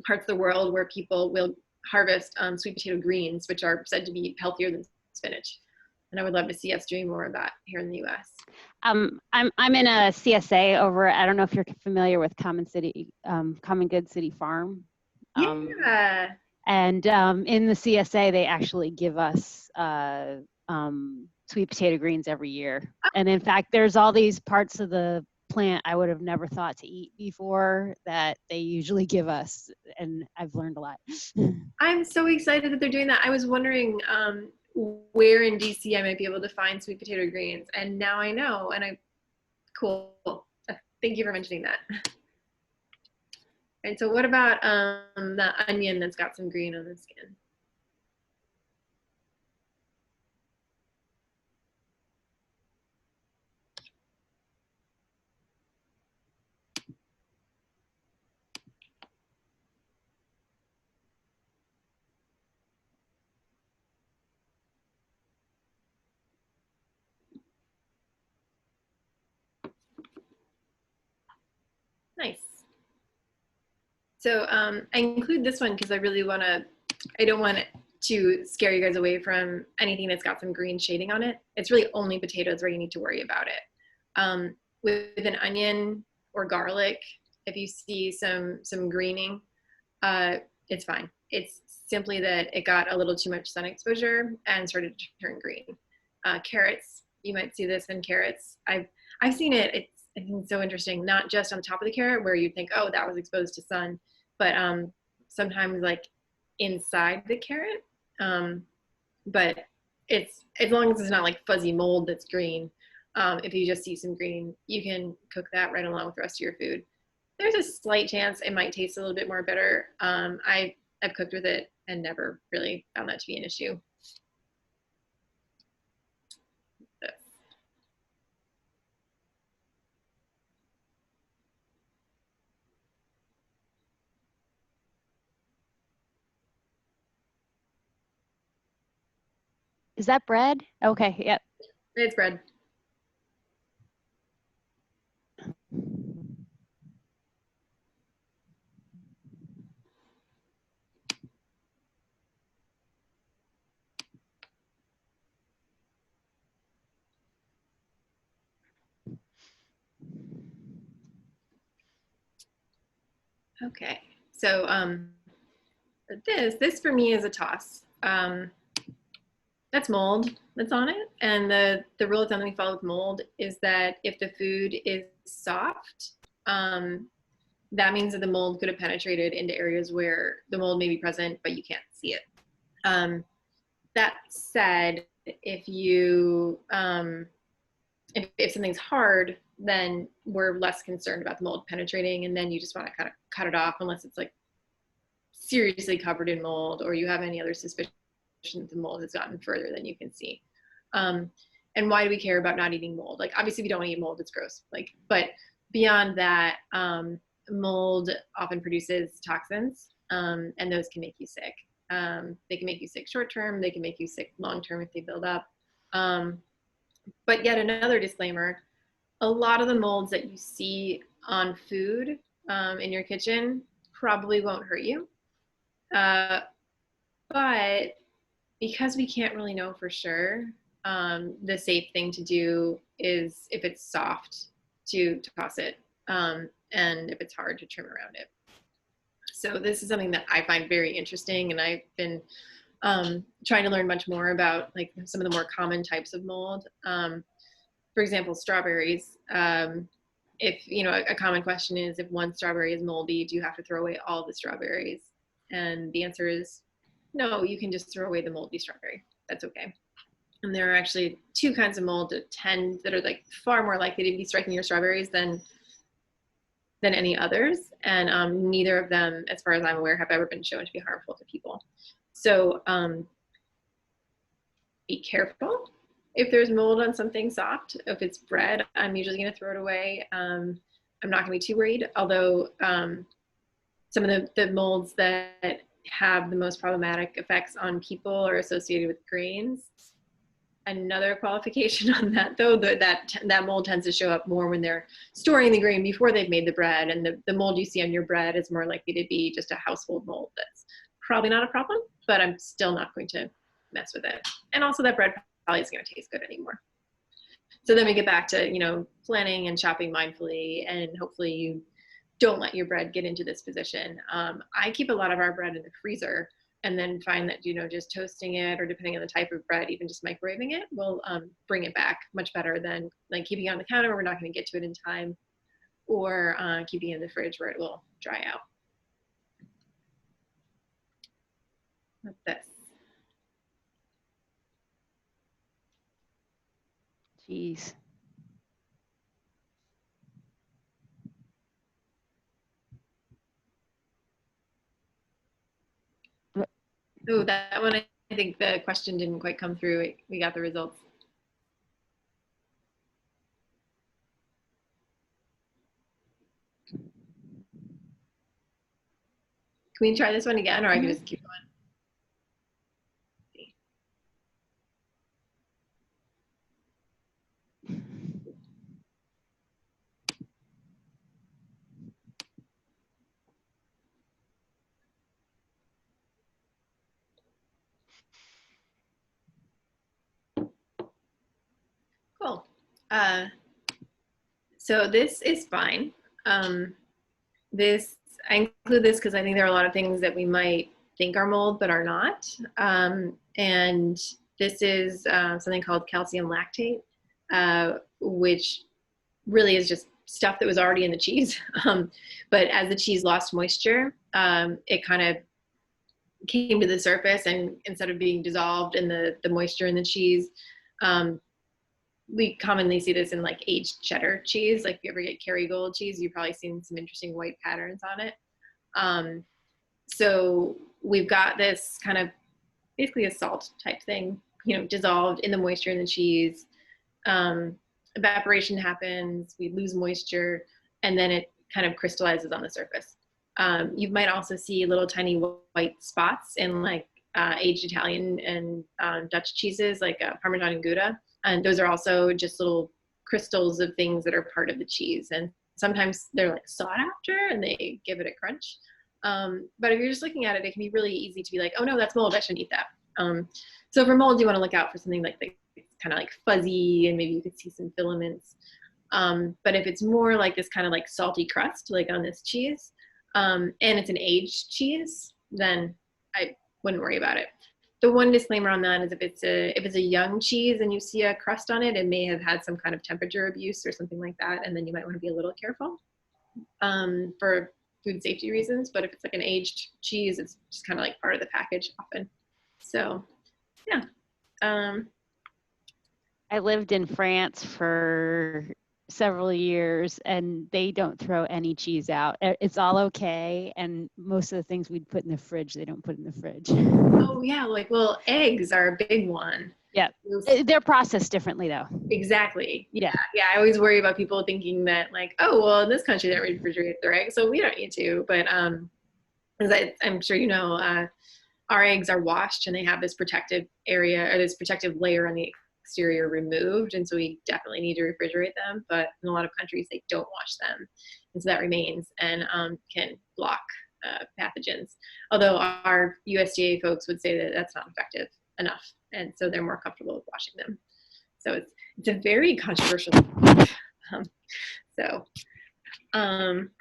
parts of the world where people will harvest sweet potato greens, which are said to be healthier than spinach. And I would love to see us doing more of that here in the U.S. I'm in a CSA over. I don't know if you're familiar with Common Good City Farm. Yeah. And in the CSA, they actually give us sweet potato greens every year. And in fact, there's all these parts of the plant I would have never thought to eat before that they usually give us, and I've learned a lot. I'm so excited that they're doing that. I was wondering where in DC I might be able to find sweet potato greens, and now I know. And cool. Thank you for mentioning that. And so, what about the onion that's got some green on the skin? Nice. So I include this one because I really I don't want to scare you guys away from anything that's got some green shading on it. It's really only potatoes where you need to worry about it. With an onion or garlic, if you see some greening, it's fine. It's simply that it got a little too much sun exposure and started to turn green. Carrots, you might see this in carrots. I've seen it. It's so interesting, not just on the top of the carrot where you think, oh, that was exposed to sun, but sometimes like inside the carrot. But it's, as long as it's not like fuzzy mold that's green, if you just see some green, you can cook that right along with the rest of your food. There's a slight chance it might taste a little bit more bitter. I've cooked with it and never really found that to be an issue. Is that bread? Okay, yep. It's bread. Okay, so this for me is a toss. That's mold that's on it, and the rule of thumb that we follow with mold is that if the food is soft, that means that the mold could have penetrated into areas where the mold may be present, but you can't see it. That said, if you if something's hard, then we're less concerned about the mold penetrating, and then you just want to kind of cut it off unless it's like seriously covered in mold or you have any other suspicion that the mold has gotten further than you can see. And why do we care about not eating mold? Like, obviously we don't want to eat mold, it's gross. Like, but beyond that, mold often produces toxins, and those can make you sick. They can make you sick short term, they can make you sick long term if they build up. But yet another disclaimer, a lot of the molds that you see on food in your kitchen probably won't hurt you. But because we can't really know for sure, the safe thing to do is, if it's soft, to toss it, and if it's hard, to trim around it. So this is something that I find very interesting, and I've been trying to learn much more about like some of the more common types of mold. For example, strawberries. If you know, a common question is, if one strawberry is moldy, do you have to throw away all the strawberries? And the answer is no, you can just throw away the moldy strawberry. That's okay. And there are actually two kinds of mold that are like far more likely to be striking your strawberries than any others. And neither of them, as far as I'm aware, have ever been shown to be harmful to people. So be careful. If there's mold on something soft, if it's bread, I'm usually going to throw it away. I'm not going to be too worried, although some of the molds that have the most problematic effects on people are associated with grains. Another qualification on that, though, that mold tends to show up more when they're storing the grain before they've made the bread, and the mold you see on your bread is more likely to be just a household mold that's probably not a problem, but I'm still not going to mess with it. And also that bread probably isn't going to taste good anymore. So then we get back to, you know, planning and shopping mindfully, and hopefully you don't let your bread get into this position. I keep a lot of our bread in the freezer, and then find that, you know, just toasting it, or depending on the type of bread, even just microwaving it will bring it back much better than like keeping it on the counter where we're not going to get to it in time, or keeping it in the fridge where it will dry out. What's this? Jeez. Oh, that one, I think the question didn't quite come through. We got the results. Can we try this one again, or I can just keep going? Cool. So this is fine. I include this because I think there are a lot of things that we might think are mold but are not. And this is something called calcium lactate, which really is just stuff that was already in the cheese. But as the cheese lost moisture, it kind of came to the surface, and instead of being dissolved in the moisture in the cheese, we commonly see this in like aged cheddar cheese. Like if you ever get Kerrygold cheese, you've probably seen some interesting white patterns on it. So we've got this kind of basically a salt type thing, you know, dissolved in the moisture in the cheese. Evaporation happens, we lose moisture, and then it kind of crystallizes on the surface. You might also see little tiny white spots in like aged Italian and Dutch cheeses, like Parmesan and Gouda. And those are also just little crystals of things that are part of the cheese. And sometimes they're like sought after and they give it a crunch. But if you're just looking at it, it can be really easy to be like, oh no, that's mold, I shouldn't eat that. So for mold, you want to look out for something like kind of like fuzzy, and maybe you could see some filaments. But if it's more like this kind of like salty crust, like on this cheese, and it's an aged cheese, then I wouldn't worry about it. The one disclaimer on that is if it's a young cheese and you see a crust on it, it may have had some kind of temperature abuse or something like that, and then you might want to be a little careful for food safety reasons. But if it's like an aged cheese, it's just kind of like part of the package often. So yeah. I lived in France for several years and they don't throw any cheese out. It's all okay. And most of the things we'd put in the fridge, they don't put in the fridge. Oh yeah, like, well, eggs are a big one. Yeah. They're processed differently though. Exactly. Yeah. Yeah. I always worry about people thinking that like, oh, well, in this country they don't refrigerate their eggs, so we don't need to. But as I'm sure you know, our eggs are washed and they have this protective area or this protective layer on the exterior removed, and so we definitely need to refrigerate them. But in a lot of countries they don't wash them, and so that remains and can block pathogens. Although our USDA folks would say that that's not effective enough, and so they're more comfortable with washing them. So it's a very controversial.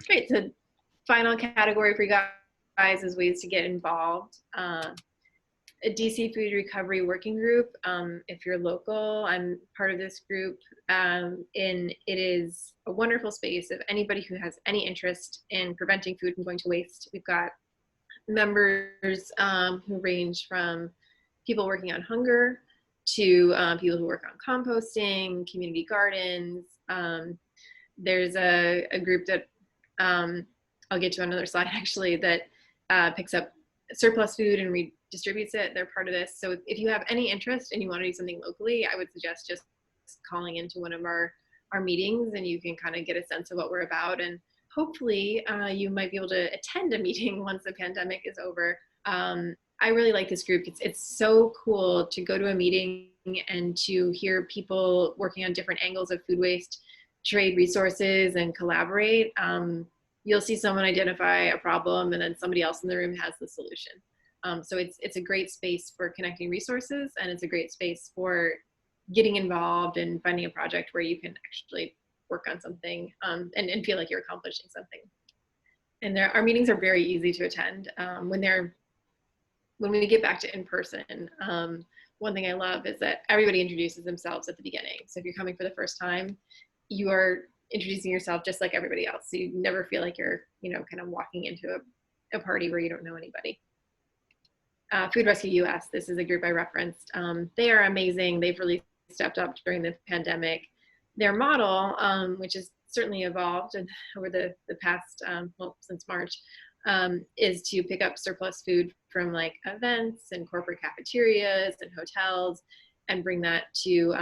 Great. So final category for you guys is ways to get involved. A DC Food Recovery Working Group. If you're local, I'm part of this group, and it is a wonderful space of anybody who has any interest in preventing food from going to waste. We've got members who range from people working on hunger to people who work on composting, community gardens. There's a group that I'll get to on another slide actually that picks up surplus food and redistributes it. They're part of this. So if you have any interest and you want to do something locally, I would suggest just calling into one of our meetings and you can kind of get a sense of what we're about. And hopefully you might be able to attend a meeting once the pandemic is over. I really like this group. It's so cool to go to a meeting and to hear people working on different angles of food waste, trade resources, and collaborate. You'll see someone identify a problem and then somebody else in the room has the solution. So it's a great space for connecting resources, and it's a great space for getting involved and finding a project where you can actually work on something and feel like you're accomplishing something. And our meetings are very easy to attend. When we get back to in-person, one thing I love is that everybody introduces themselves at the beginning. So if you're coming for the first time, you are introducing yourself just like everybody else. So you never feel like you're, kind of walking into a party where you don't know anybody. Food Rescue US, this is a group I referenced. They are amazing. They've really stepped up during the pandemic. Their model, which has certainly evolved over the past, since March, is to pick up surplus food from like events and corporate cafeterias and hotels and bring that to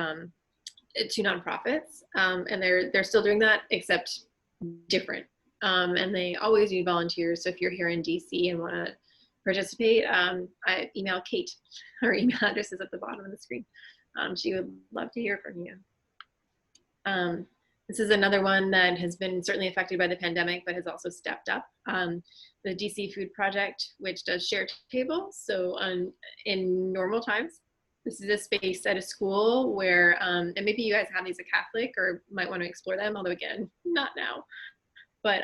nonprofits. And they're still doing that, except different. And they always need volunteers. So if you're here in DC and want to participate, I email Kate. Her email address is at the bottom of the screen. She would love to hear from you. This is another one that has been certainly affected by the pandemic, but has also stepped up. The DC Food Project, which does share tables. So in normal times, this is a space at a school where, and maybe you guys have these at Catholic or might want to explore them, although again, not now. But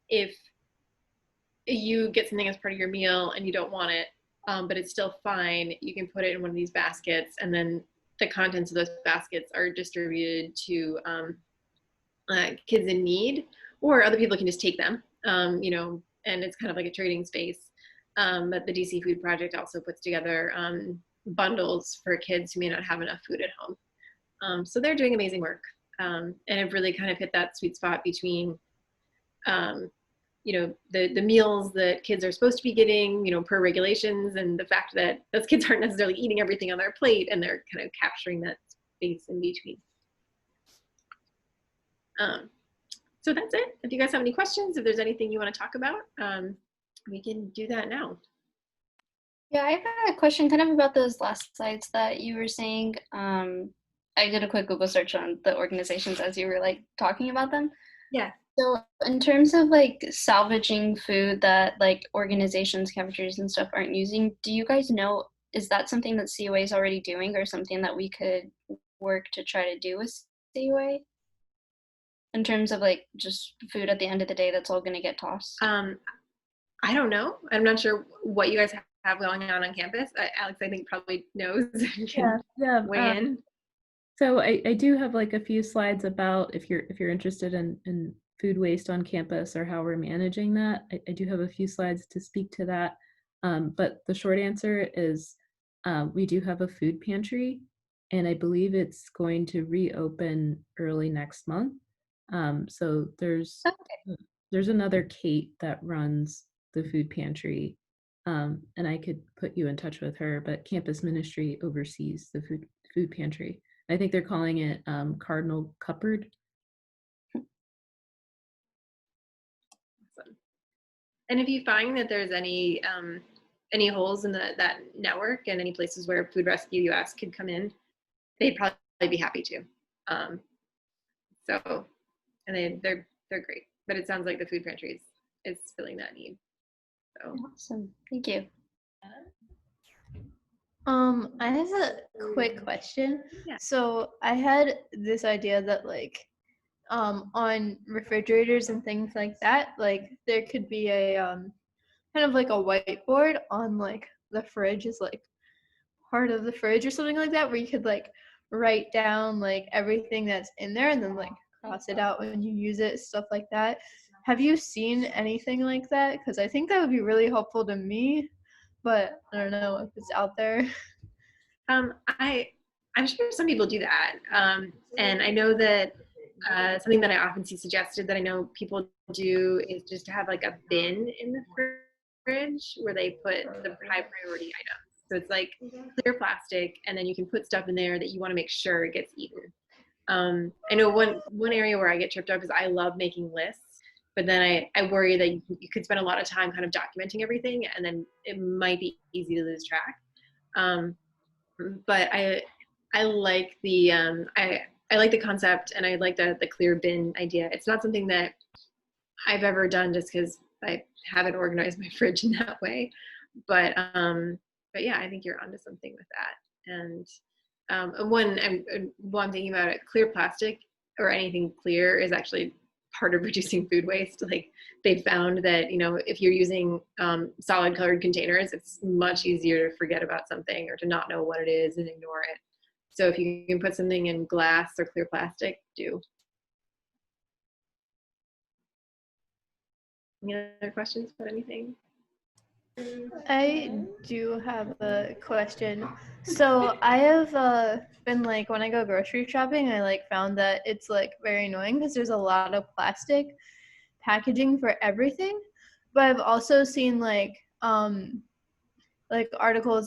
if you get something as part of your meal and you don't want it, but it's still fine, you can put it in one of these baskets, and then the contents of those baskets are distributed to kids in need, or other people can just take them, and it's kind of like a trading space. But the DC Food Project also puts together bundles for kids who may not have enough food at home. So they're doing amazing work, and have really kind of hit that sweet spot between the meals that kids are supposed to be getting, per regulations, and the fact that those kids aren't necessarily eating everything on their plate, and they're kind of capturing that space in between. So that's it. If you guys have any questions, if there's anything you want to talk about, we can do that now. Yeah, I have a question kind of about those last slides that you were saying. I did a quick Google search on the organizations as you were like talking about them. Yeah. So in terms of like salvaging food that like organizations, cafeterias and stuff aren't using, do you guys know, is that something that COA is already doing, or something that we could work to try to do with COA? In terms of like just food at the end of the day that's all going to get tossed? I don't know. I'm not sure what you guys have going on campus. Alex, I think probably knows and Yeah, can yeah. weigh in. So I do have like a few slides about if you're interested in food waste on campus or how we're managing that. I do have a few slides to speak to that. But the short answer is we do have a food pantry, and I believe it's going to reopen early next month. So there's another Kate that runs the food pantry, and I could put you in touch with her. But campus ministry oversees the food pantry. I think they're calling it Cardinal Cupboard. Awesome. And if you find that there's any holes in that network and any places where Food Rescue US could come in, they'd probably be happy to. So, and they're great. But it sounds like the food pantry is filling that need. So Awesome. Thank you. I have a quick question. Yeah. So I had this idea that like on refrigerators and things like that, like there could be a kind of like a whiteboard on like the fridge is like part of the fridge or something like that, where you could like write down like everything that's in there and then like cross it out when you use it, stuff like that. Have you seen anything like that? Because I think that would be really helpful to me, but I don't know if it's out there. I'm sure some people do that. And I know that something that I often see suggested that I know people do is just to have like a bin in the fridge where they put the high priority items. So it's like clear plastic, and then you can put stuff in there that you want to make sure it gets eaten. I know one area where I get tripped up is I love making lists, but then I worry that you could spend a lot of time kind of documenting everything, and then it might be easy to lose track. But I like the I like the concept, and I like the clear bin idea. It's not something that I've ever done just because I haven't organized my fridge in that way. But yeah, I think you're onto something with that. And while I'm thinking about it, clear plastic or anything clear is actually part of reducing food waste. Like they found that, if you're using solid colored containers, it's much easier to forget about something or to not know what it is and ignore it. So if you can put something in glass or clear plastic, do. Any other questions about anything? I do have a question. So I have been like when I go grocery shopping, I like found that it's like very annoying because there's a lot of plastic packaging for everything. But I've also seen like articles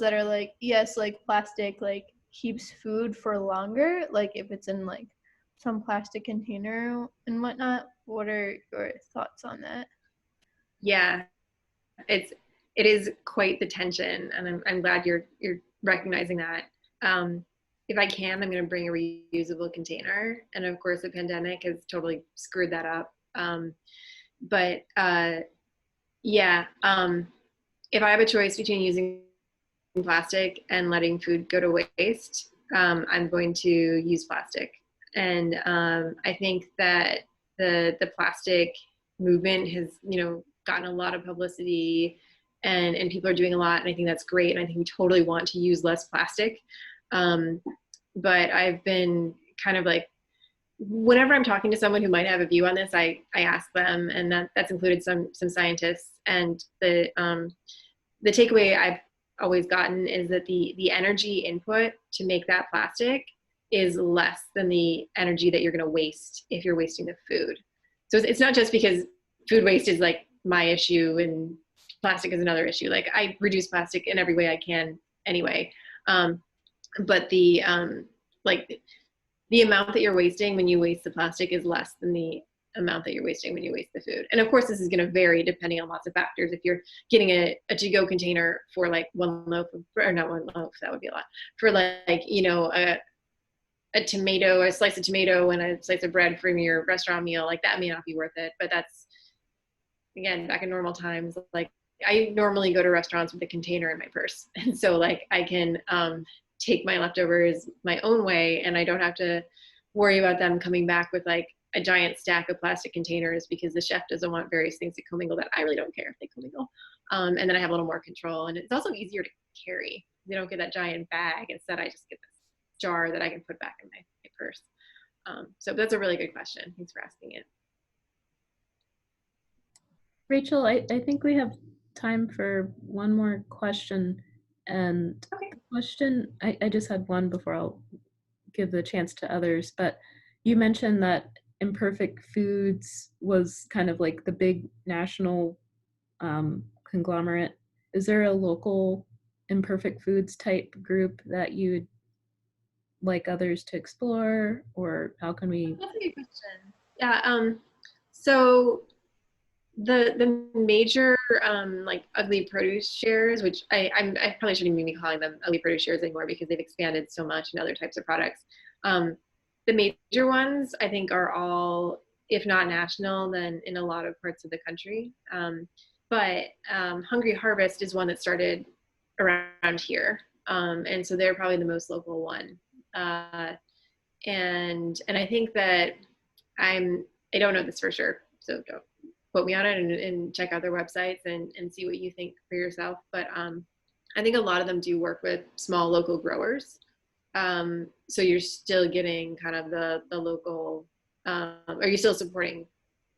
that are like, yes, like plastic like keeps food for longer, like if it's in like some plastic container and whatnot. What are your thoughts on that? Yeah, it is quite the tension, and I'm glad you're recognizing that. If I can, I'm going to bring a reusable container, and of course the pandemic has totally screwed that up. But yeah, if I have a choice between using plastic and letting food go to waste, I'm going to use plastic. And I think that the plastic movement has, gotten a lot of publicity, and people are doing a lot, and I think that's great. And I think we totally want to use less plastic. But I've been kind of like, whenever I'm talking to someone who might have a view on this, I ask them, and that's included some scientists. And the takeaway I've always gotten is that the energy input to make that plastic is less than the energy that you're going to waste if you're wasting the food. So it's not just because food waste is like my issue and plastic is another issue. Like I reduce plastic in every way I can anyway. But the amount that you're wasting when you waste the plastic is less than the amount that you're wasting when you waste the food. And of course, this is going to vary depending on lots of factors. If you're getting a to-go container for like one loaf, or not one loaf, that would be a lot, for like, a tomato, a slice of tomato and a slice of bread from your restaurant meal, like that may not be worth it. But that's, again, back in normal times, like I normally go to restaurants with a container in my purse. And so like I can take my leftovers my own way, and I don't have to worry about them coming back with like a giant stack of plastic containers because the chef doesn't want various things to commingle that I really don't care if they commingle. And then I have a little more control, and it's also easier to carry. You don't get that giant bag. Instead, I just get this jar that I can put back in my purse. So that's a really good question. Thanks for asking it. Rachel, I think we have time for one more question. And Okay. the question, I just had one before I'll give the chance to others, but you mentioned that Imperfect Foods was kind of like the big national conglomerate. Is there a local Imperfect Foods type group that you'd like others to explore, or how can we? That's a good question. Yeah. So the major like ugly produce shares, which I probably shouldn't even be calling them ugly produce shares anymore because they've expanded so much in other types of products. The major ones I think are all, if not national, then in a lot of parts of the country. But Hungry Harvest is one that started around here, and so they're probably the most local one. And I think that I don't know this for sure, so don't quote me on it, and check out their websites and see what you think for yourself. But I think a lot of them do work with small local growers. So you're still getting kind of the local, or you're still supporting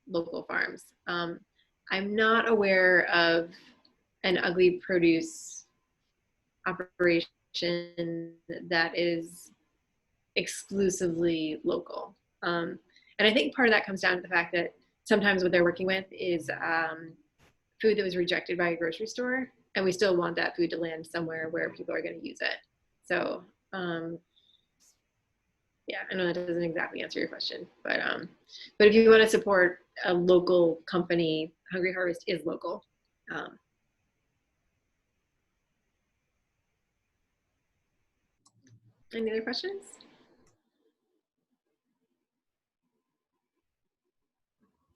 local farms. I'm not aware of an ugly produce operation that is exclusively local. And I think part of that comes down to the fact that sometimes what they're working with is food that was rejected by a grocery store, and we still want that food to land somewhere where people are going to use it. So yeah, I know that doesn't exactly answer your question, but if you want to support a local company, Hungry Harvest is local. Any other questions?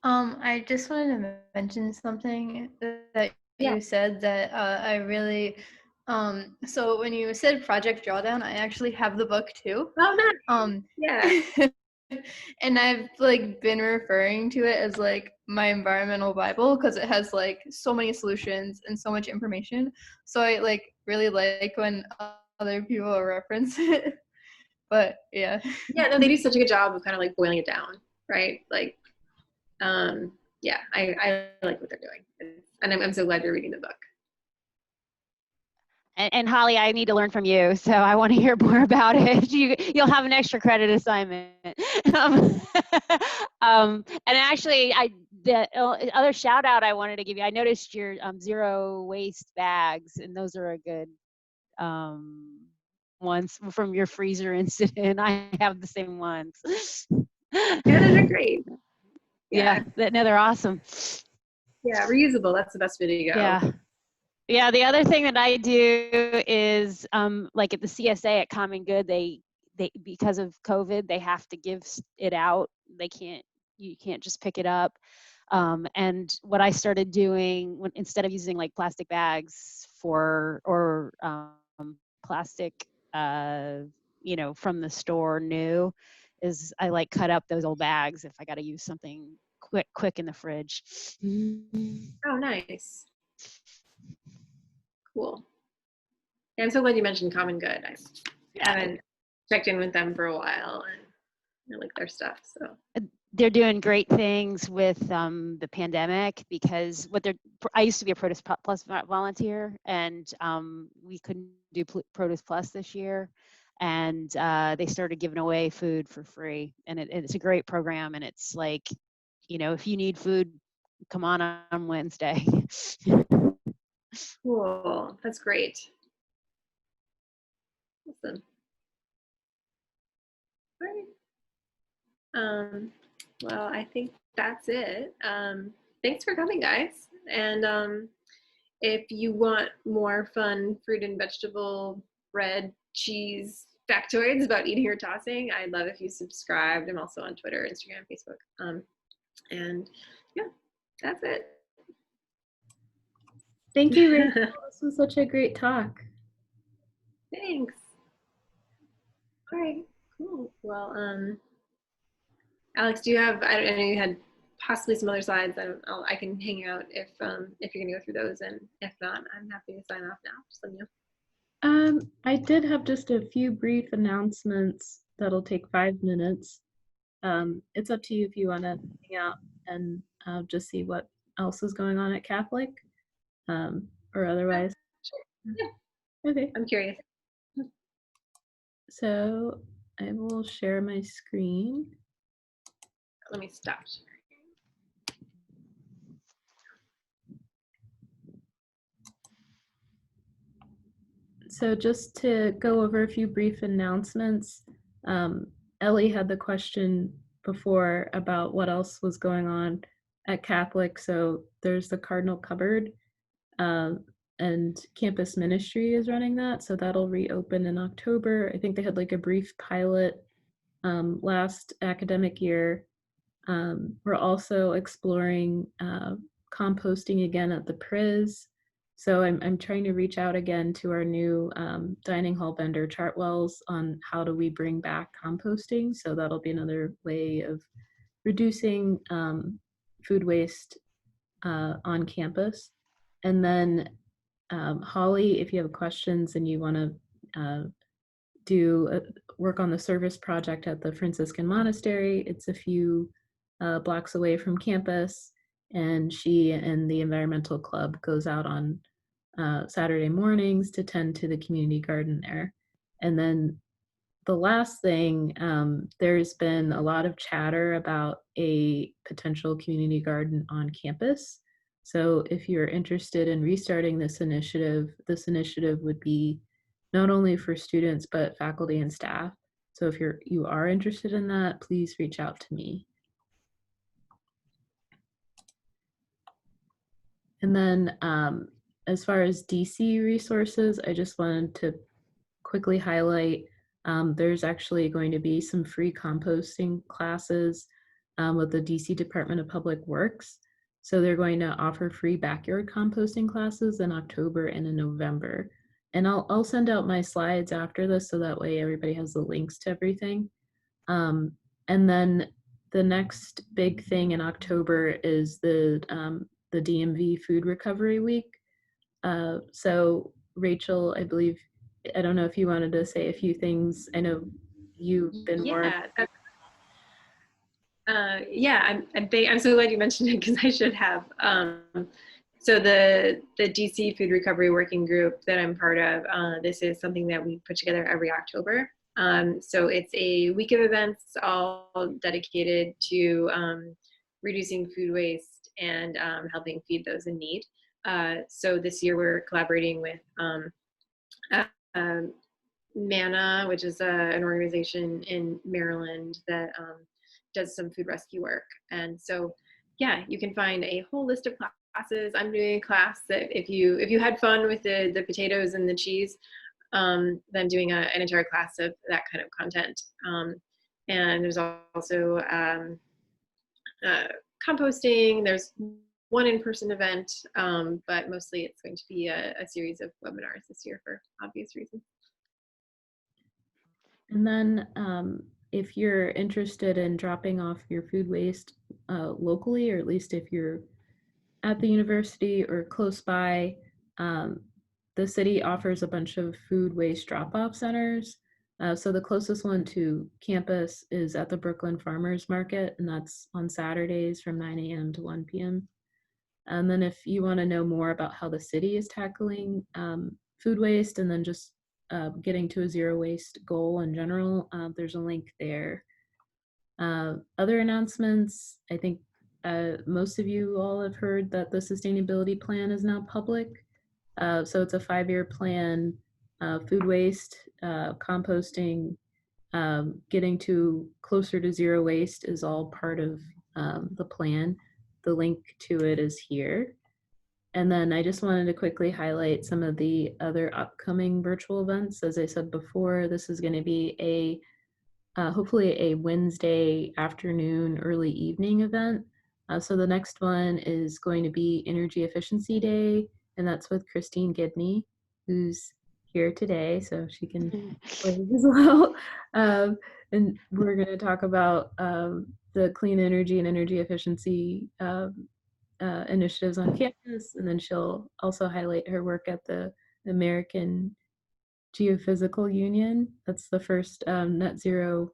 I just wanted to mention something that Yeah. you said that I really so when you said Project Drawdown, I actually have the book too. Oh, nice. Yeah. And I've like been referring to it as like my environmental Bible because it has like so many solutions and so much information. So I like really like when other people reference it. But yeah. Yeah, no, they do such a good job of kind of like boiling it down, right? Like, yeah, I like what they're doing, and I'm so glad you're reading the book. And Holly, I need to learn from you, so I want to hear more about it. You'll have an extra credit assignment. And actually, the other shout out I wanted to give you, I noticed your zero waste bags, and those are a good ones from your freezer incident. I have the same ones. Yeah, those are great. Yeah, no, they're awesome. Yeah, reusable. That's the best way to go. Yeah. Yeah, the other thing that I do is like at the CSA at Common Good, they because of COVID, they have to give it out. You can't just pick it up. And what I started doing instead of using like plastic bags or plastic, from the store new, is I like cut up those old bags if I got to use something quick in the fridge. Oh, nice. Cool. Yeah, I'm so glad you mentioned Common Good. I haven't checked in with them for a while, and I like their stuff. So they're doing great things with the pandemic because I used to be a Produce Plus volunteer, and we couldn't do Produce Plus this year, and they started giving away food for free, and it's a great program, and it's like, if you need food, come on Wednesday. cool. That's great. Awesome. All right. Well, I think that's it. Thanks for coming, guys. And if you want more fun fruit and vegetable, bread, cheese factoids about eating or tossing, I'd love if you subscribed. I'm also on Twitter, Instagram, Facebook. And yeah, that's it. Thank you, Rachel. This was such a great talk. Thanks. All right, cool. Well, Alex, do you have, I know you had possibly some other slides. I can hang out if you're gonna go through those, and if not, I'm happy to sign off now. Just let me know. I did have just a few brief announcements that'll take 5 minutes. It's up to you if you want to hang out and just see what else is going on at Catholic, or otherwise. Sure. Yeah, Okay, I'm curious. so I will share my screen. Let me stop sharing. So just to go over a few brief announcements, Ellie had the question before about what else was going on at Catholic. So there's the Cardinal Cupboard, and campus ministry is running that. So that'll reopen in October. I think they had like a brief pilot last academic year. We're also exploring composting again at the Priz. So I'm trying to reach out again to our new dining hall vendor, Chartwells, on how do we bring back composting. So that'll be another way of reducing food waste on campus. And then Holly, if you have questions and you want to work on the service project at the Franciscan Monastery, it's a few blocks away from campus, and she and the environmental club goes out on Saturday mornings to tend to the community garden there. And then the last thing, there's been a lot of chatter about a potential community garden on campus. So if you're interested in restarting this initiative would be not only for students, but faculty and staff. So if you are interested in that, please reach out to me. And then as far as DC resources, I just wanted to quickly highlight there's actually going to be some free composting classes with the DC Department of Public Works. So they're going to offer free backyard composting classes in October and in November. And I'll send out my slides after this so that way everybody has the links to everything. And then the next big thing in October is the DMV Food Recovery Week. So Rachel, I believe, I don't know if you wanted to say a few things. I know you've been more. Yeah, I'm so glad you mentioned it because I should have. So the DC Food Recovery Working Group that I'm part of, this is something that we put together every October. So it's a week of events all dedicated to reducing food waste and helping feed those in need. So this year we're collaborating with MANA, which is an organization in Maryland that does some food rescue work. And so, yeah, you can find a whole list of classes. I'm doing a class that if you had fun with the potatoes and the cheese, then I'm doing an entire class of that kind of content. And there's also composting. There's one in-person event, but mostly it's going to be a series of webinars this year for obvious reasons. And then if you're interested in dropping off your food waste locally, or at least if you're at the university or close by, the city offers a bunch of food waste drop-off centers. So the closest one to campus is at the Brooklyn Farmers Market, and that's on Saturdays from 9 a.m. to 1 p.m. And then if you want to know more about how the city is tackling food waste and then just getting to a zero waste goal in general, there's a link there. Other announcements, I think most of you all have heard that the sustainability plan is now public. So it's a 5-year plan, food waste, composting, getting to closer to zero waste is all part of the plan. The link to it is here. And then I just wanted to quickly highlight some of the other upcoming virtual events. As I said before, this is going to be hopefully a Wednesday afternoon, early evening event. So the next one is going to be Energy Efficiency Day, and that's with Christine Gibney, who's here today, so she can wave as well. And we're going to talk about the clean energy and energy efficiency initiatives on campus, and then she'll also highlight her work at the American Geophysical Union. That's the first net zero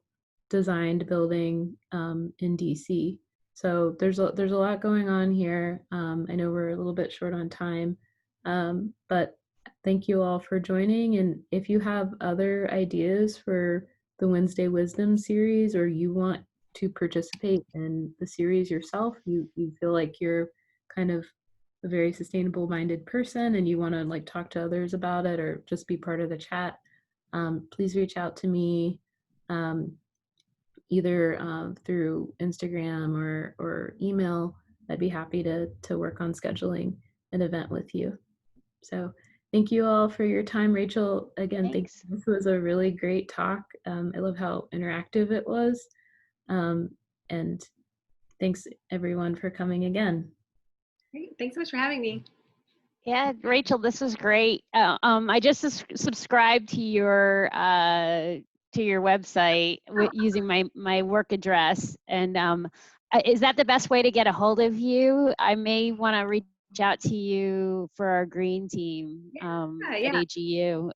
designed building in DC. So there's a lot going on here. I know we're a little bit short on time, but thank you all for joining. And if you have other ideas for the Wednesday Wisdom series, or you want to participate in the series yourself, you feel like you're kind of a very sustainable minded person and you want to like talk to others about it or just be part of the chat, please reach out to me, either through Instagram or email. I'd be happy to work on scheduling an event with you. So thank you all for your time. Rachel, again, Thanks. this was a really great talk. I love how interactive it was. And thanks everyone for coming again. Great. Thanks so much for having me. Yeah, Rachel, this was great. I just subscribed to your website using my work address, and is that the best way to get a hold of you? I may want to reach out to you for our green team at Yeah. AGU.